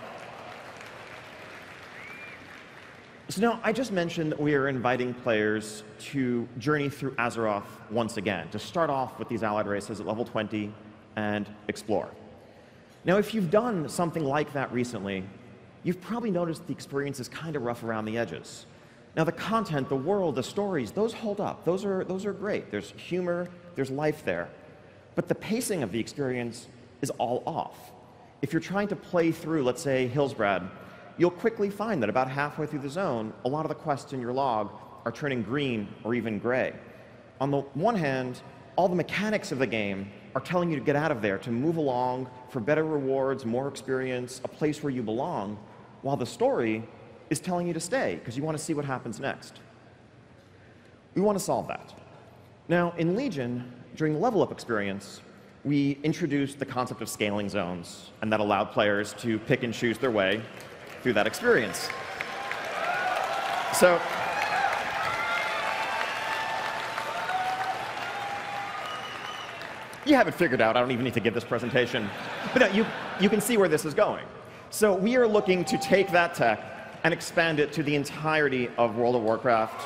So now, I just mentioned that we are inviting players to journey through Azeroth once again, to start off with these allied races at level 20 and explore. Now, if you've done something like that recently, you've probably noticed the experience is kind of rough around the edges. Now, the content, the world, the stories, those hold up. Those are great. There's humor, there's life there. But the pacing of the experience is all off. If you're trying to play through, let's say, Hillsbrad, you'll quickly find that about halfway through the zone, a lot of the quests in your log are turning green or even gray. On the one hand, all the mechanics of the game are telling you to get out of there, to move along for better rewards, more experience, a place where you belong, while the story is telling you to stay because you want to see what happens next. We want to solve that. Now, in Legion, during the level up experience, we introduced the concept of scaling zones, and that allowed players to pick and choose their way through that experience. So, you have it figured out. I don't even need to give this presentation. But no, you can see where this is going. So we are looking to take that tech and expand it to the entirety of World of Warcraft.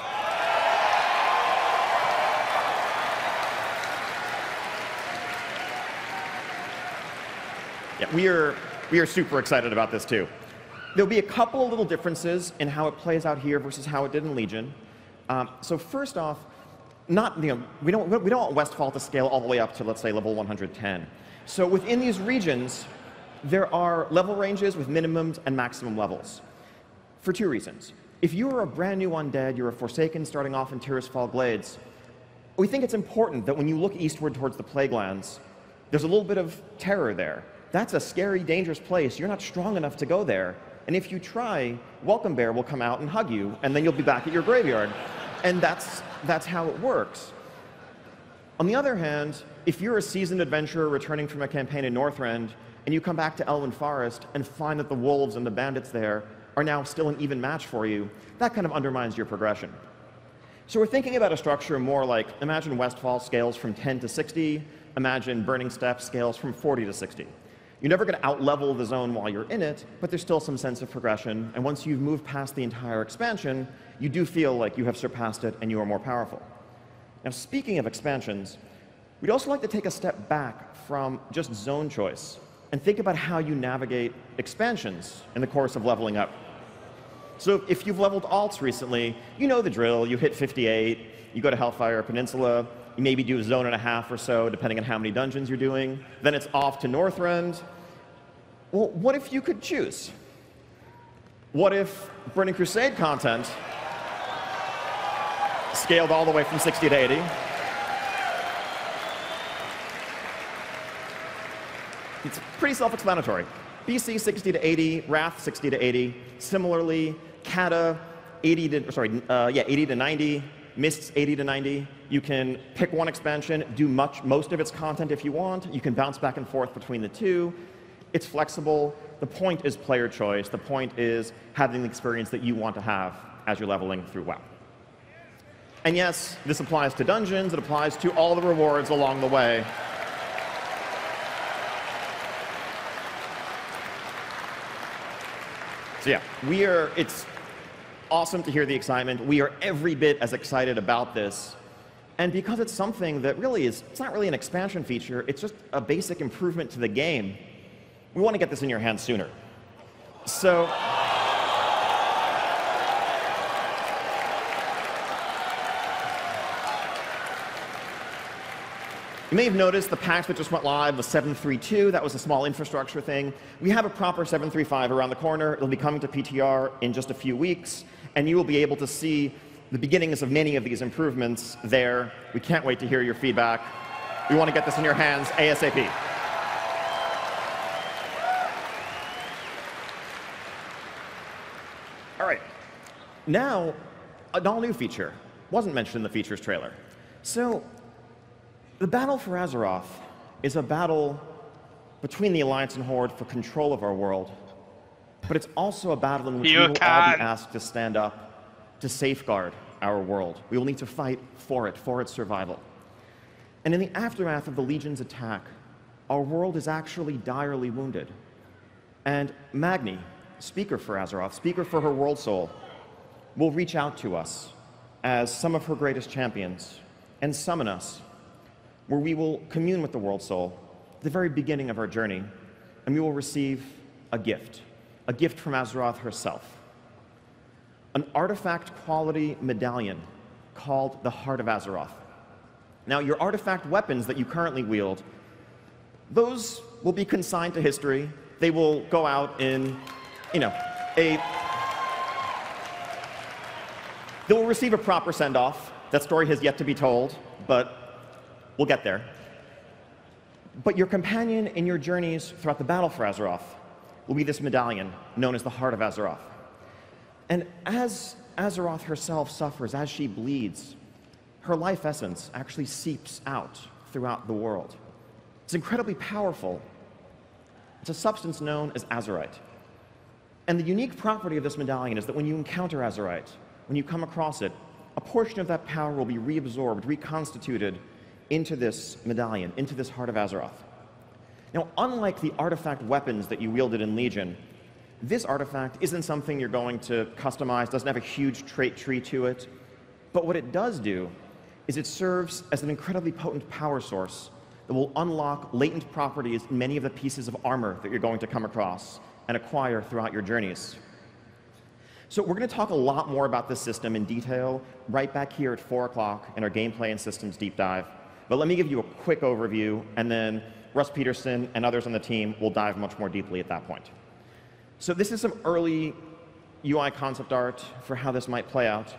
Yeah, we are super excited about this too. There'll be a couple of little differences in how it plays out here versus how it did in Legion. So first off, we don't want Westfall to scale all the way up to, let's say, level 110. So within these regions, there are level ranges with minimums and maximum levels for two reasons. If you are a brand new undead, you're a Forsaken starting off in Tirisfal Glades, we think it's important that when you look eastward towards the Plaguelands, there's a little bit of terror there. That's a scary, dangerous place. You're not strong enough to go there. And if you try, Welcome Bear will come out and hug you, and then you'll be back at your graveyard. And that's how it works. On the other hand, if you're a seasoned adventurer returning from a campaign in Northrend, and you come back to Elwyn Forest and find that the wolves and the bandits there are now still an even match for you, that kind of undermines your progression. So we're thinking about a structure more like, imagine Westfall scales from 10 to 60, imagine Burning Steppes scales from 40 to 60. You're never going to out-level the zone while you're in it, but there's still some sense of progression, and once you've moved past the entire expansion, you do feel like you have surpassed it and you are more powerful. Now, speaking of expansions, we'd also like to take a step back from just zone choice and think about how you navigate expansions in the course of leveling up. So if you've leveled alts recently, you know the drill. You hit 58, you go to Hellfire Peninsula, you maybe do a zone and a half or so, depending on how many dungeons you're doing. Then it's off to Northrend. Well, what if you could choose? What if Burning Crusade content scaled all the way from 60 to 80? It's pretty self-explanatory. BC 60 to 80, Wrath 60 to 80. Similarly, Kata 80 to 90, Mists 80 to 90. You can pick one expansion, do most of its content if you want. You can bounce back and forth between the two. It's flexible. The point is player choice. The point is having the experience that you want to have as you're leveling through WoW. And yes, this applies to dungeons. It applies to all the rewards along the way. So yeah, it's awesome to hear the excitement. We are every bit as excited about this. And because it's something that really it's not really an expansion feature, it's just a basic improvement to the game, we want to get this in your hands sooner. So, you may have noticed the patch that just went live was 7.3.2. That was a small infrastructure thing. We have a proper 7.3.5 around the corner. It'll be coming to PTR in just a few weeks, and you will be able to see the beginnings of many of these improvements there. We can't wait to hear your feedback. We want to get this in your hands ASAP. All right. Now, an all-new feature. Wasn't mentioned in the features trailer. So, the battle for Azeroth is a battle between the Alliance and Horde for control of our world, but it's also a battle in which we will all be asked to stand up to safeguard our world. We will need to fight for its survival. And in the aftermath of the Legion's attack, our world is actually direly wounded. And Magni, speaker for Azeroth, speaker for her world soul, will reach out to us as some of her greatest champions and summon us, where we will commune with the world soul at the very beginning of our journey, and we will receive a gift from Azeroth herself. An artifact-quality medallion called the Heart of Azeroth. Now, your artifact weapons that you currently wield, those will be consigned to history. They will go out in, they will receive a proper send-off. That story has yet to be told, but we'll get there. But your companion in your journeys throughout the battle for Azeroth will be this medallion known as the Heart of Azeroth. And as Azeroth herself suffers, as she bleeds, her life essence actually seeps out throughout the world. It's incredibly powerful. It's a substance known as Azerite. And the unique property of this medallion is that when you encounter Azerite, when you come across it, a portion of that power will be reabsorbed, reconstituted into this medallion, into this Heart of Azeroth. Now, unlike the artifact weapons that you wielded in Legion, this artifact isn't something you're going to customize, doesn't have a huge trait tree to it, but what it does do is it serves as an incredibly potent power source that will unlock latent properties in many of the pieces of armor that you're going to come across and acquire throughout your journeys. So we're going to talk a lot more about this system in detail right back here at 4 o'clock in our gameplay and systems deep dive. But let me give you a quick overview, and then Russ Peterson and others on the team will dive much more deeply at that point. So this is some early UI concept art for how this might play out.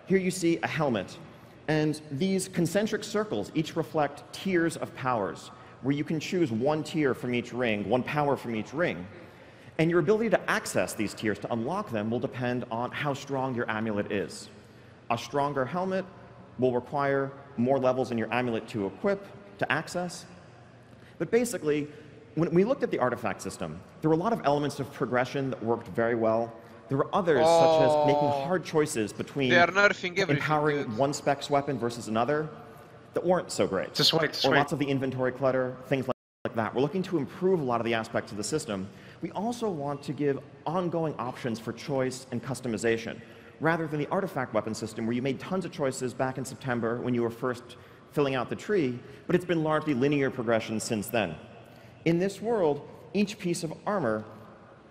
Here you see a helmet, and these concentric circles each reflect tiers of powers, where you can choose one tier from each ring, one power from each ring. And your ability to access these tiers, to unlock them, will depend on how strong your amulet is. A stronger helmet will require more levels in your amulet to equip, to access. But basically, when we looked at the artifact system, there were a lot of elements of progression that worked very well. There were others, such as making hard choices between empowering one specs weapon versus another, that weren't so great. Just wait, or lots of the inventory clutter, things like that. We're looking to improve a lot of the aspects of the system. We also want to give ongoing options for choice and customization, rather than the artifact weapon system where you made tons of choices back in September when you were first filling out the tree, but it's been largely linear progression since then. In this world, each piece of armor,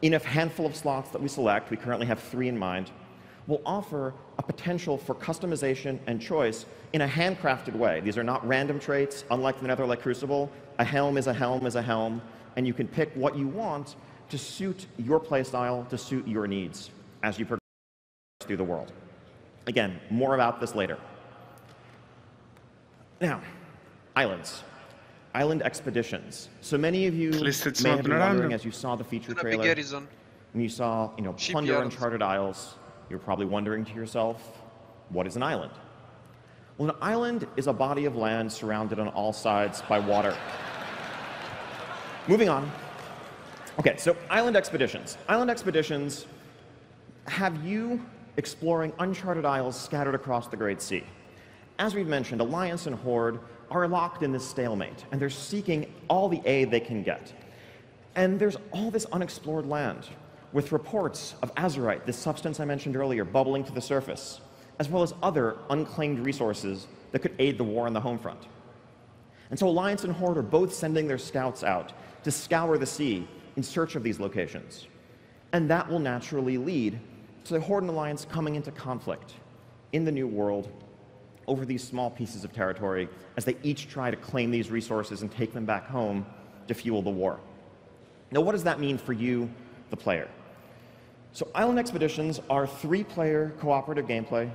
in a handful of slots that we select, we currently have 3 in mind, will offer a potential for customization and choice in a handcrafted way. These are not random traits, unlike the Netherlight Crucible. A helm is a helm is a helm, and you can pick what you want to suit your playstyle, to suit your needs as you progress through the world. Again, more about this later. Now, islands. Island expeditions. So many of you may have been wondering as you saw the feature trailer, when you saw, plunder uncharted isles, you're probably wondering to yourself, what is an island? Well, an island is a body of land surrounded on all sides by water. Moving on. Okay, so island expeditions. Island expeditions have you exploring uncharted isles scattered across the Great Sea. As we've mentioned, Alliance and Horde are locked in this stalemate, and they're seeking all the aid they can get. And there's all this unexplored land, with reports of azurite, this substance I mentioned earlier, bubbling to the surface, as well as other unclaimed resources that could aid the war on the home front. And so Alliance and Horde are both sending their scouts out to scour the sea in search of these locations. And that will naturally lead to the Horde and Alliance coming into conflict in the New World over these small pieces of territory as they each try to claim these resources and take them back home to fuel the war. Now, what does that mean for you, the player? So Island Expeditions are 3-player cooperative gameplay,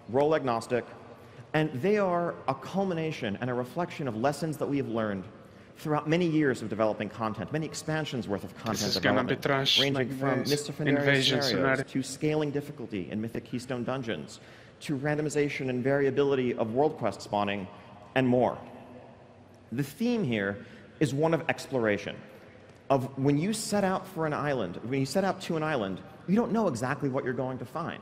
role agnostic, and they are a culmination and a reflection of lessons that we have learned throughout many years of developing content, many expansions worth of content development, ranging from Mists of Pandaria scenarios to scaling difficulty in Mythic Keystone dungeons, to randomization and variability of world quest spawning, and more. The theme here is one of exploration, of when you set out for an island, when you set out to an island, you don't know exactly what you're going to find,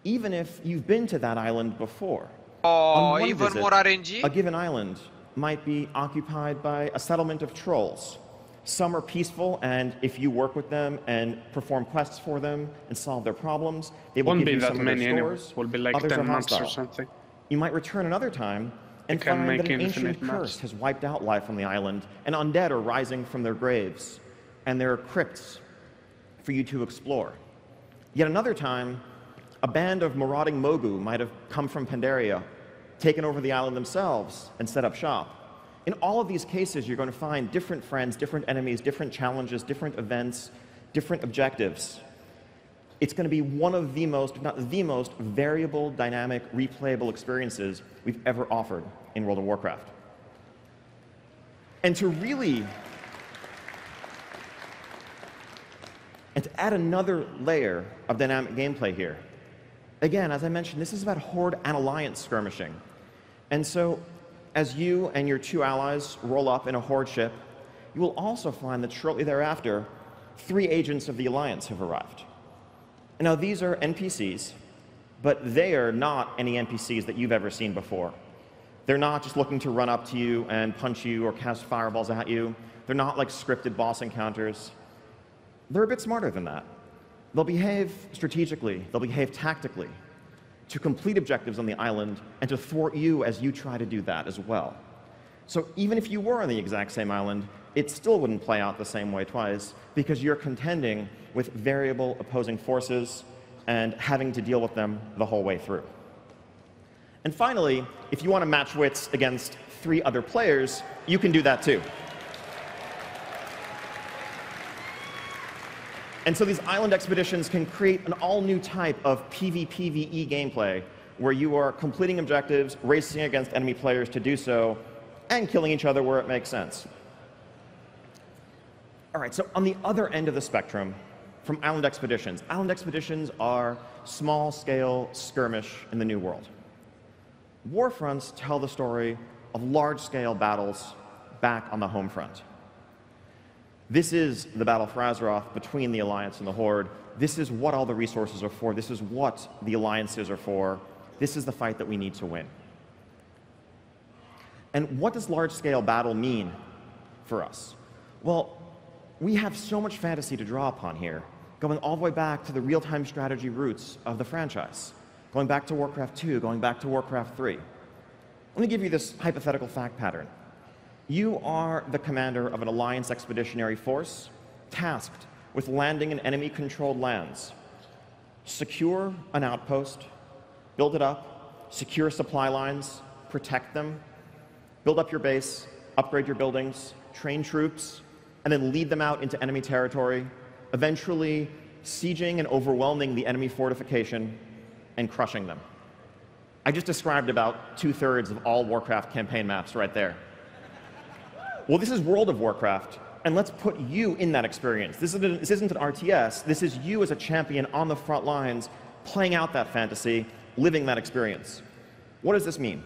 even if you've been to that island before. Oh, even more RNG? A given island might be occupied by a settlement of trolls. Some are peaceful, and if you work with them and perform quests for them and solve their problems, they will give you some of their stores. Will be like Others 10 are months or hostile. something. You might return another time and find that an ancient curse has wiped out life on the island, and undead are rising from their graves, and there are crypts for you to explore. Yet another time, a band of marauding Mogu might have come from Pandaria, taken over the island themselves, and set up shop. In all of these cases, you're going to find different friends, different enemies, different challenges, different events, different objectives. It's going to be one of the most, if not the most, variable, dynamic, replayable experiences we've ever offered in World of Warcraft. And to add another layer of dynamic gameplay here, again, as I mentioned, this is about Horde and Alliance skirmishing. And so, as you and your 2 allies roll up in a Horde ship, you will also find that shortly thereafter, 3 agents of the Alliance have arrived. And now, these are NPCs, but they are not any NPCs that you've ever seen before. They're not just looking to run up to you and punch you or cast fireballs at you. They're not like scripted boss encounters. They're a bit smarter than that. They'll behave strategically, they'll behave tactically, to complete objectives on the island and to thwart you as you try to do that as well. So even if you were on the exact same island, it still wouldn't play out the same way twice, because you're contending with variable opposing forces and having to deal with them the whole way through. And finally, if you want to match wits against 3 other players, you can do that too. And so these island expeditions can create an all-new type of PvPvE gameplay, where you are completing objectives, racing against enemy players to do so, and killing each other where it makes sense. All right, so on the other end of the spectrum, from island expeditions are small-scale skirmish in the New World. Warfronts tell the story of large-scale battles back on the home front. This is the battle for Azeroth between the Alliance and the Horde. This is what all the resources are for. This is what the alliances are for. This is the fight that we need to win. And what does large-scale battle mean for us? Well, we have so much fantasy to draw upon here, going all the way back to the real-time strategy roots of the franchise, going back to Warcraft 2, going back to Warcraft 3. Let me give you this hypothetical fact pattern. You are the commander of an Alliance expeditionary force tasked with landing in enemy-controlled lands. Secure an outpost, build it up, secure supply lines, protect them, build up your base, upgrade your buildings, train troops, and then lead them out into enemy territory, eventually sieging and overwhelming the enemy fortification and crushing them. I just described about 2/3 of all Warcraft campaign maps right there. Well, this is World of Warcraft, and let's put you in that experience. This isn't an RTS. This is you as a champion on the front lines, playing out that fantasy, living that experience. What does this mean?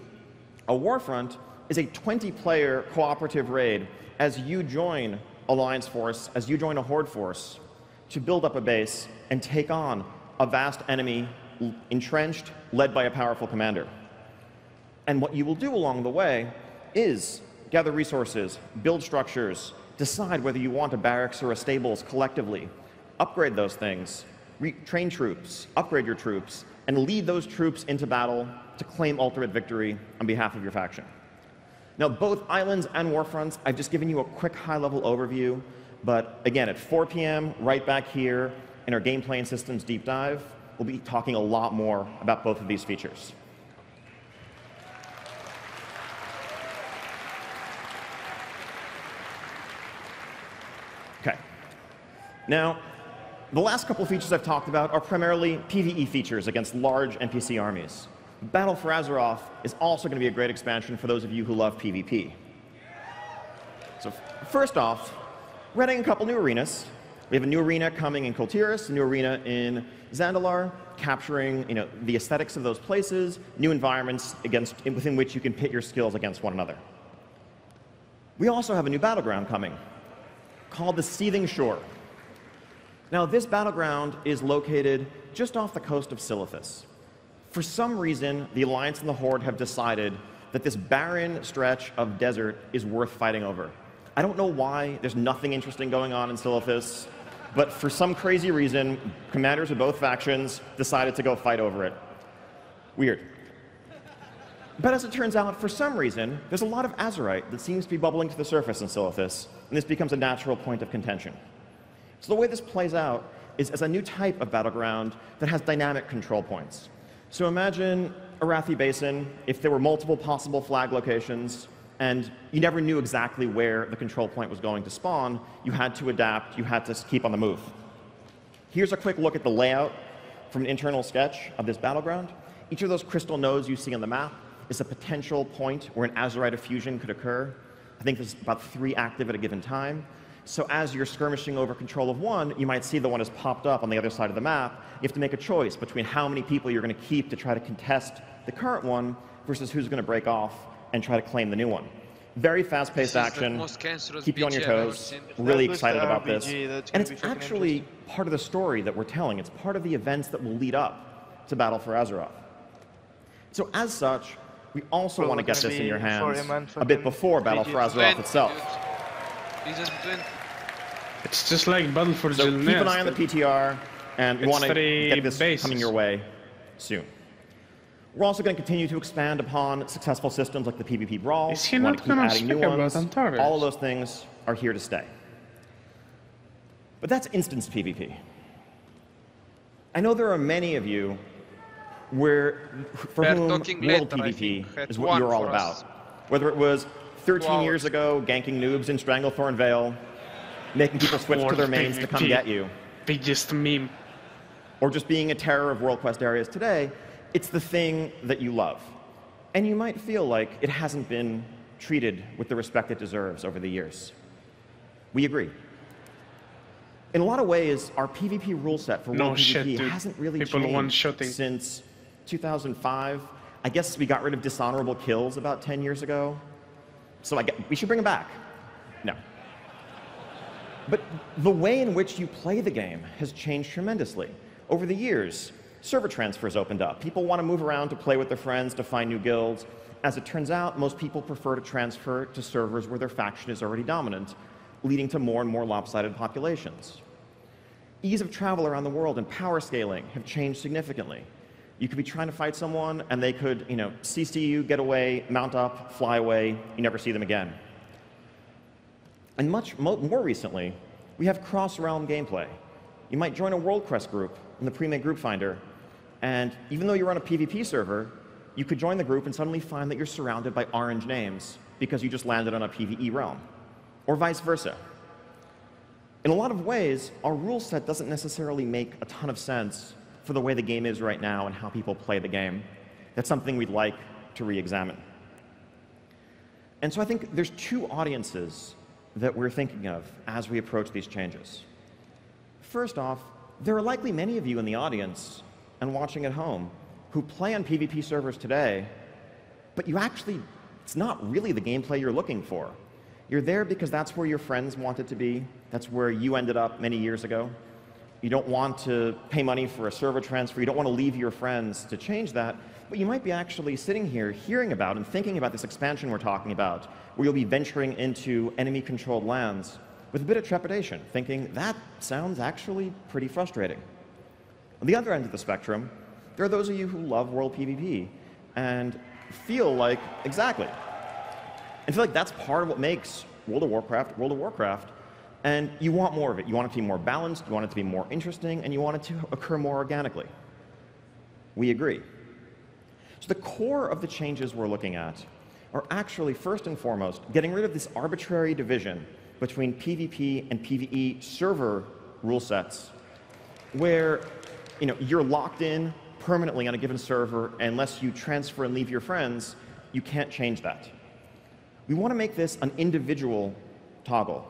A Warfront is a 20-player cooperative raid as you join Alliance force, as you join a Horde force, to build up a base and take on a vast enemy entrenched, led by a powerful commander. And what you will do along the way is gather resources, build structures, decide whether you want a barracks or a stables collectively, upgrade those things, train troops, upgrade your troops, and lead those troops into battle to claim ultimate victory on behalf of your faction. Now, both Islands and Warfronts, I've just given you a quick high-level overview, but again, at 4 p.m., right back here in our gameplay and systems deep dive, we'll be talking a lot more about both of these features. Okay. Now, the last couple of features I've talked about are primarily PvE features against large NPC armies. Battle for Azeroth is also going to be a great expansion for those of you who love PvP. So first off, we're adding a couple new arenas. We have a new arena coming in Kultiris, a new arena in Zandalar, capturing the aesthetics of those places, new environments within which you can pit your skills against one another. We also have a new battleground coming called the Seething Shore. Now, this battleground is located just off the coast of Silithus. For some reason, the Alliance and the Horde have decided that this barren stretch of desert is worth fighting over. I don't know why. There's nothing interesting going on in Silithus, but for some crazy reason, commanders of both factions decided to go fight over it. Weird. But as it turns out, for some reason, there's a lot of azurite that seems to be bubbling to the surface in Silithus, and this becomes a natural point of contention. So the way this plays out is as a new type of battleground that has dynamic control points. So imagine Arathi Basin if there were multiple possible flag locations and you never knew exactly where the control point was going to spawn. You had to adapt. You had to keep on the move. Here's a quick look at the layout from an internal sketch of this battleground. Each of those crystal nodes you see on the map is a potential point where an azurite fusion could occur. I think there's about 3 active at a given time. So as you're skirmishing over control of one, you might see the one has popped up on the other side of the map. You have to make a choice between how many people you're going to keep to try to contest the current one versus who's going to break off and try to claim the new one. Very fast-paced action, keep you on your toes. Really excited about this. And it's actually part of the story that we're telling. It's part of the events that will lead up to Battle for Azeroth. So as such, we also want to get this in your hands a bit before Battle for Azeroth itself. It's just like Battle for So Gilneas. keep an eye on the PTR, and we want to get this coming your way soon. We're also going to continue to expand upon successful systems like the PvP Brawl. Is he not going to speak about Antares? All of those things are here to stay. But that's instance PvP. I know there are many of you for whom world PvP is what you're all about. Whether it was 13 years ago, ganking noobs in Stranglethorn Vale, making people switch to their mains to come get you. Biggest meme. Or just being a terror of World Quest areas today, it's the thing that you love. And you might feel like it hasn't been treated with the respect it deserves over the years. We agree. In a lot of ways, our PvP rule set for World PvP hasn't really changed since 2005. I guess we got rid of dishonorable kills about 10 years ago. So we should bring them back. No. But the way in which you play the game has changed tremendously. Over the years, server transfers opened up. People want to move around to play with their friends, to find new guilds. As it turns out, most people prefer to transfer to servers where their faction is already dominant, leading to more and more lopsided populations. Ease of travel around the world and power scaling have changed significantly. You could be trying to fight someone, and they could, CC you, get away, mount up, fly away. You never see them again. And much more recently, we have cross-realm gameplay. You might join a World Quest group in the pre-made group finder, and even though you're on a PvP server, you could join the group and suddenly find that you're surrounded by orange names because you just landed on a PvE realm, or vice versa. In a lot of ways, our rule set doesn't necessarily make a ton of sense for the way the game is right now and how people play the game. That's something we'd like to re-examine. And so I think there's 2 audiences that we're thinking of as we approach these changes. First off, there are likely many of you in the audience and watching at home who play on PvP servers today, but it's not really the gameplay you're looking for. You're there because that's where your friends wanted to be. That's where you ended up many years ago. You don't want to pay money for a server transfer. You don't want to leave your friends to change that. But you might be actually sitting here hearing about and thinking about this expansion we're talking about, where you'll be venturing into enemy-controlled lands with a bit of trepidation, thinking that sounds actually pretty frustrating. On the other end of the spectrum, there are those of you who love World PvP and feel like, exactly, and feel like that's part of what makes World of Warcraft, and you want more of it. You want it to be more balanced, you want it to be more interesting, and you want it to occur more organically. We agree. So the core of the changes we're looking at are actually, first and foremost, getting rid of this arbitrary division between PvP and PvE server rule sets, where you're locked in permanently on a given server, and unless you transfer and leave your friends, you can't change that. We want to make this an individual toggle,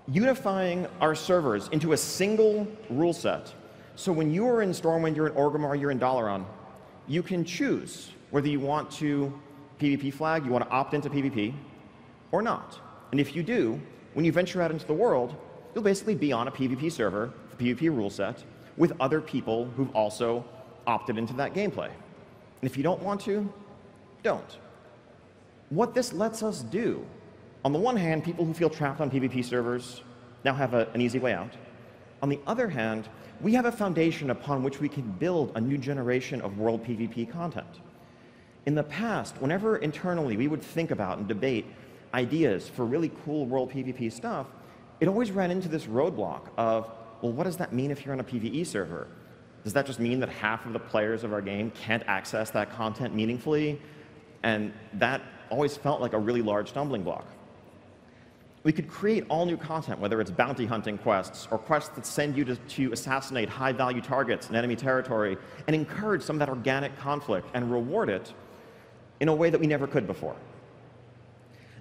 unifying our servers into a single rule set. So when you're in Stormwind, you're in Orgrimmar, you're in Dalaran, you can choose whether you want to PvP flag, you want to opt into PvP, or not. And if you do, when you venture out into the world, you'll basically be on a PvP server, PvP rule set, with other people who've also opted into that gameplay. And if you don't want to, don't. What this lets us do, on the one hand, people who feel trapped on PvP servers now have an easy way out. On the other hand, we have a foundation upon which we can build a new generation of World PvP content. In the past, whenever internally we would think about and debate ideas for really cool World PvP stuff, it always ran into this roadblock of, well, what does that mean if you're on a PvE server? Does that just mean that half of the players of our game can't access that content meaningfully? And that always felt like a really large stumbling block. We could create all new content, whether it's bounty hunting quests or quests that send you to assassinate high-value targets in enemy territory, and encourage some of that organic conflict and reward it in a way that we never could before.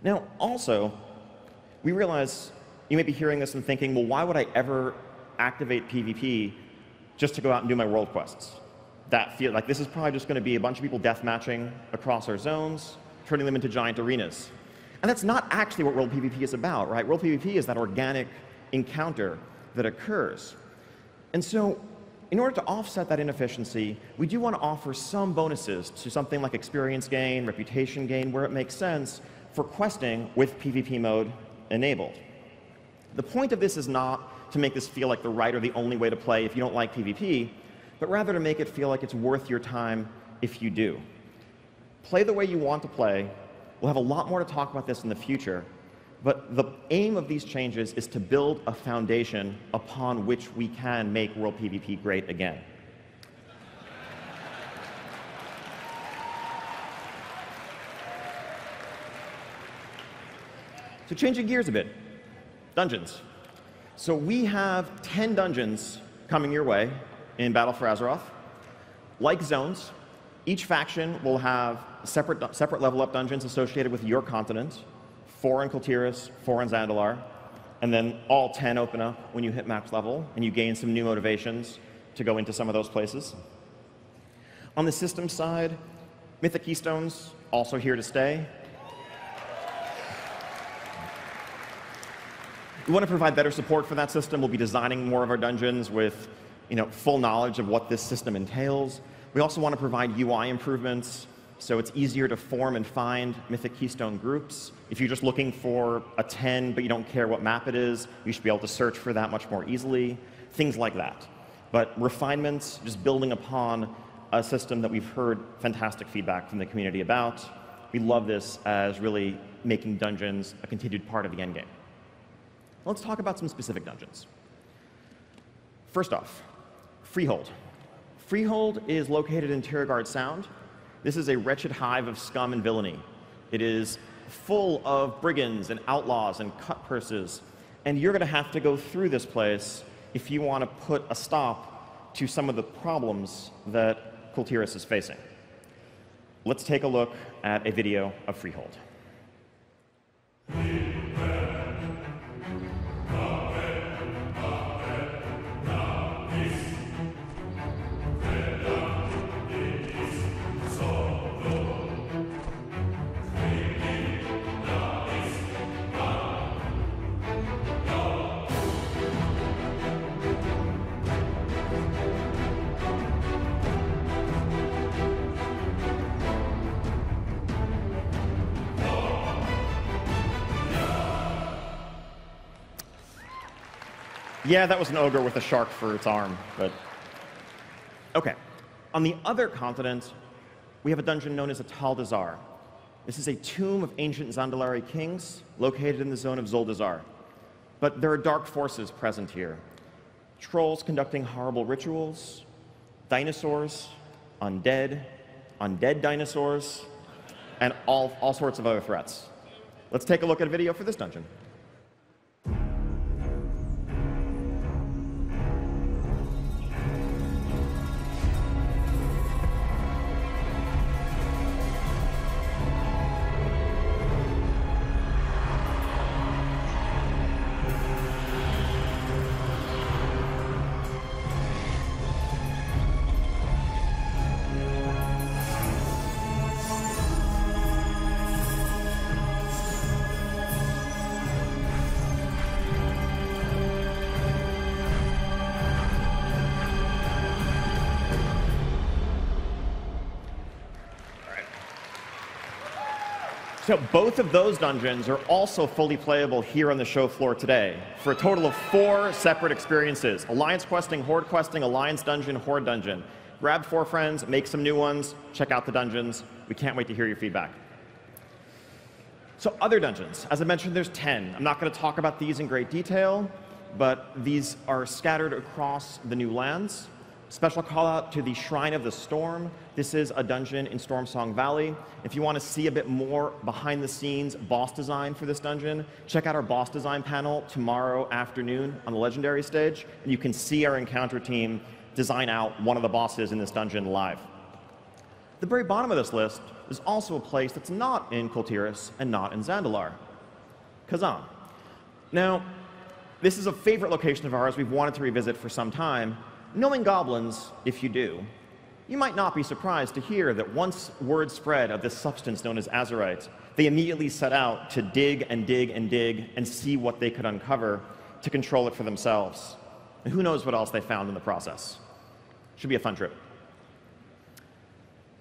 Now, also, we realize you may be hearing this and thinking, well, why would I ever activate PvP just to go out and do my world quests? That feel like this is probably just going to be a bunch of people deathmatching across our zones, turning them into giant arenas. And that's not actually what World PvP is about, right? World PvP is that organic encounter that occurs. And so, in order to offset that inefficiency, we do want to offer some bonuses to something like experience gain, reputation gain, where it makes sense for questing with PvP mode enabled. The point of this is not to make this feel like the right or the only way to play if you don't like PvP, but rather to make it feel like it's worth your time if you do. Play the way you want to play. We'll have a lot more to talk about this in the future, but the aim of these changes is to build a foundation upon which we can make World PvP great again. So changing gears a bit, dungeons. So we have 10 dungeons coming your way in Battle for Azeroth. Like zones, each faction will have separate level-up dungeons associated with your continent, 4 in Kultiras, 4 in Zandalar, and then all 10 open up when you hit max level, and you gain some new motivations to go into some of those places. On the system side, Mythic Keystones, also here to stay. We want to provide better support for that system. We'll be designing more of our dungeons with full knowledge of what this system entails. We also want to provide UI improvements, so it's easier to form and find Mythic Keystone groups. If you're just looking for a 10, but you don't care what map it is, you should be able to search for that much more easily. Things like that. But refinements, just building upon a system that we've heard fantastic feedback from the community about. We love this as really making dungeons a continued part of the endgame. Let's talk about some specific dungeons. First off, Freehold. Freehold is located in Tiragarde Sound. This is a wretched hive of scum and villainy. It is full of brigands and outlaws and cut purses, and you're going to have to go through this place if you want to put a stop to some of the problems that Kultiras is facing. Let's take a look at a video of Freehold. Yeah, that was an ogre with a shark for its arm, but... Okay. On the other continent, we have a dungeon known as a Tal Dazar. This is a tomb of ancient Zandalari kings located in the zone of Zuldazar. But there are dark forces present here. Trolls conducting horrible rituals, dinosaurs, undead dinosaurs, and all sorts of other threats. Let's take a look at a video for this dungeon. So both of those dungeons are also fully playable here on the show floor today, for a total of 4 separate experiences: Alliance questing, Horde questing, Alliance dungeon, Horde dungeon. Grab 4 friends, make some new ones, check out the dungeons. We can't wait to hear your feedback. So other dungeons, as I mentioned, there's 10. I'm not going to talk about these in great detail, but these are scattered across the new lands. Special call out to the Shrine of the Storm. This is a dungeon in Stormsong Valley. If you want to see a bit more behind the scenes boss design for this dungeon, check out our boss design panel tomorrow afternoon on the Legendary stage, and you can see our encounter team design out one of the bosses in this dungeon live. The very bottom of this list is also a place that's not in Kultiris and not in Zandalar, Kazan. Now, this is a favorite location of ours we've wanted to revisit for some time. Knowing goblins, if you do, you might not be surprised to hear that once word spread of this substance known as azurite, they immediately set out to dig and dig and dig and see what they could uncover to control it for themselves. And who knows what else they found in the process. Should be a fun trip.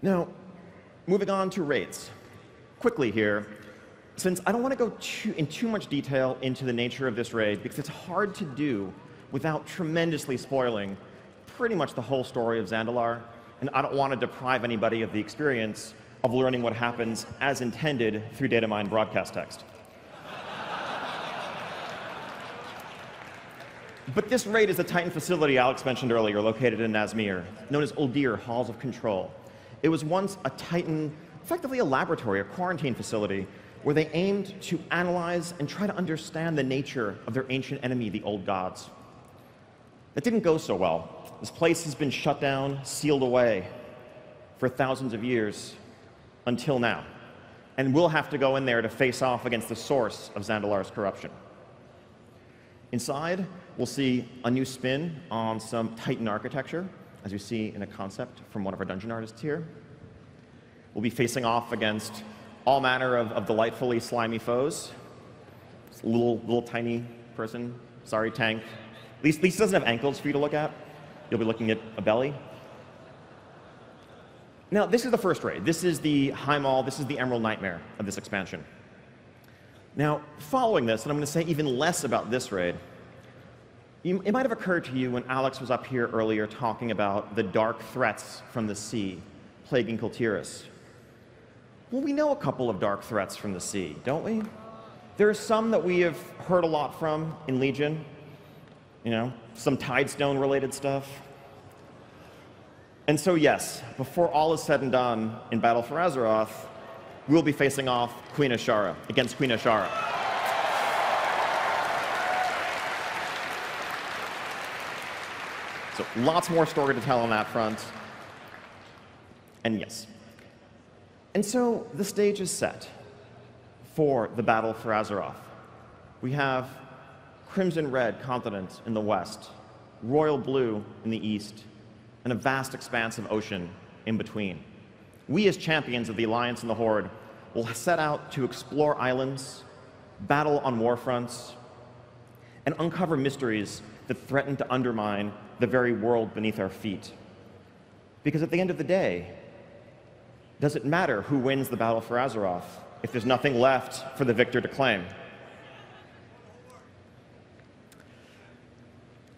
Now, moving on to raids. Quickly here, since I don't want to go in too much detail into the nature of this raid, because it's hard to do without tremendously spoiling pretty much the whole story of Zandalar, and I don't want to deprive anybody of the experience of learning what happens as intended through data mine broadcast text. But this raid is the Titan facility Alex mentioned earlier, located in Nazmir, known as Uldir Halls of Control. It was once a Titan, effectively a laboratory, a quarantine facility, where they aimed to analyze and try to understand the nature of their ancient enemy, the Old Gods. That didn't go so well. This place has been shut down, sealed away for thousands of years until now. And we'll have to go in there to face off against the source of Zandalar's corruption. Inside, we'll see a new spin on some Titan architecture, as you see in a concept from one of our dungeon artists here. We'll be facing off against all manner of delightfully slimy foes. This little tiny person, sorry, tank. At least it doesn't have ankles for you to look at. You'll be looking at a belly. Now, this is the first raid. This is the Heimall, this is the Emerald Nightmare of this expansion. Now, following this, and I'm going to say even less about this raid, it might have occurred to you when Alex was up here earlier talking about the dark threats from the sea plaguing Kultiris. Well, we know a couple of dark threats from the sea, don't we? There are some that we have heard a lot from in Legion. You know, some Tidestone-related stuff. And so, yes, before all is said and done in Battle for Azeroth, we'll be facing off Queen Ashara against Queen Ashara. So lots more story to tell on that front. And yes. And so the stage is set for the Battle for Azeroth. We have Crimson Red continent in the west, Royal Blue in the east, and a vast expanse of ocean in between. We, as champions of the Alliance and the Horde, will set out to explore islands, battle on war fronts, and uncover mysteries that threaten to undermine the very world beneath our feet. Because at the end of the day, does it matter who wins the Battle for Azeroth if there's nothing left for the victor to claim?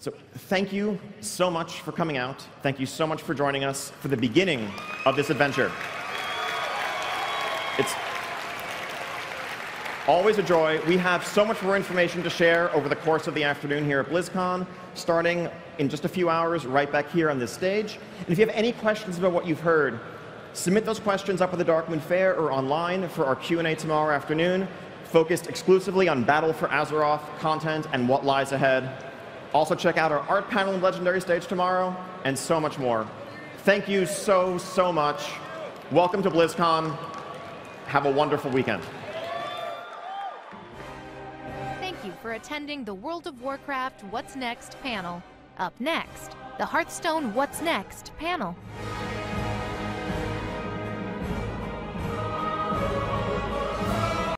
So thank you so much for coming out. Thank you so much for joining us for the beginning of this adventure. It's always a joy. We have so much more information to share over the course of the afternoon here at BlizzCon, starting in just a few hours right back here on this stage. And if you have any questions about what you've heard, submit those questions up at the Darkmoon Fair or online for our Q&A tomorrow afternoon, focused exclusively on Battle for Azeroth content and what lies ahead. Also check out our art panel and Legendary stage tomorrow, and so much more. Thank you so, so much. Welcome to BlizzCon. Have a wonderful weekend. Thank you for attending the World of Warcraft What's Next panel. Up next, the Hearthstone What's Next panel.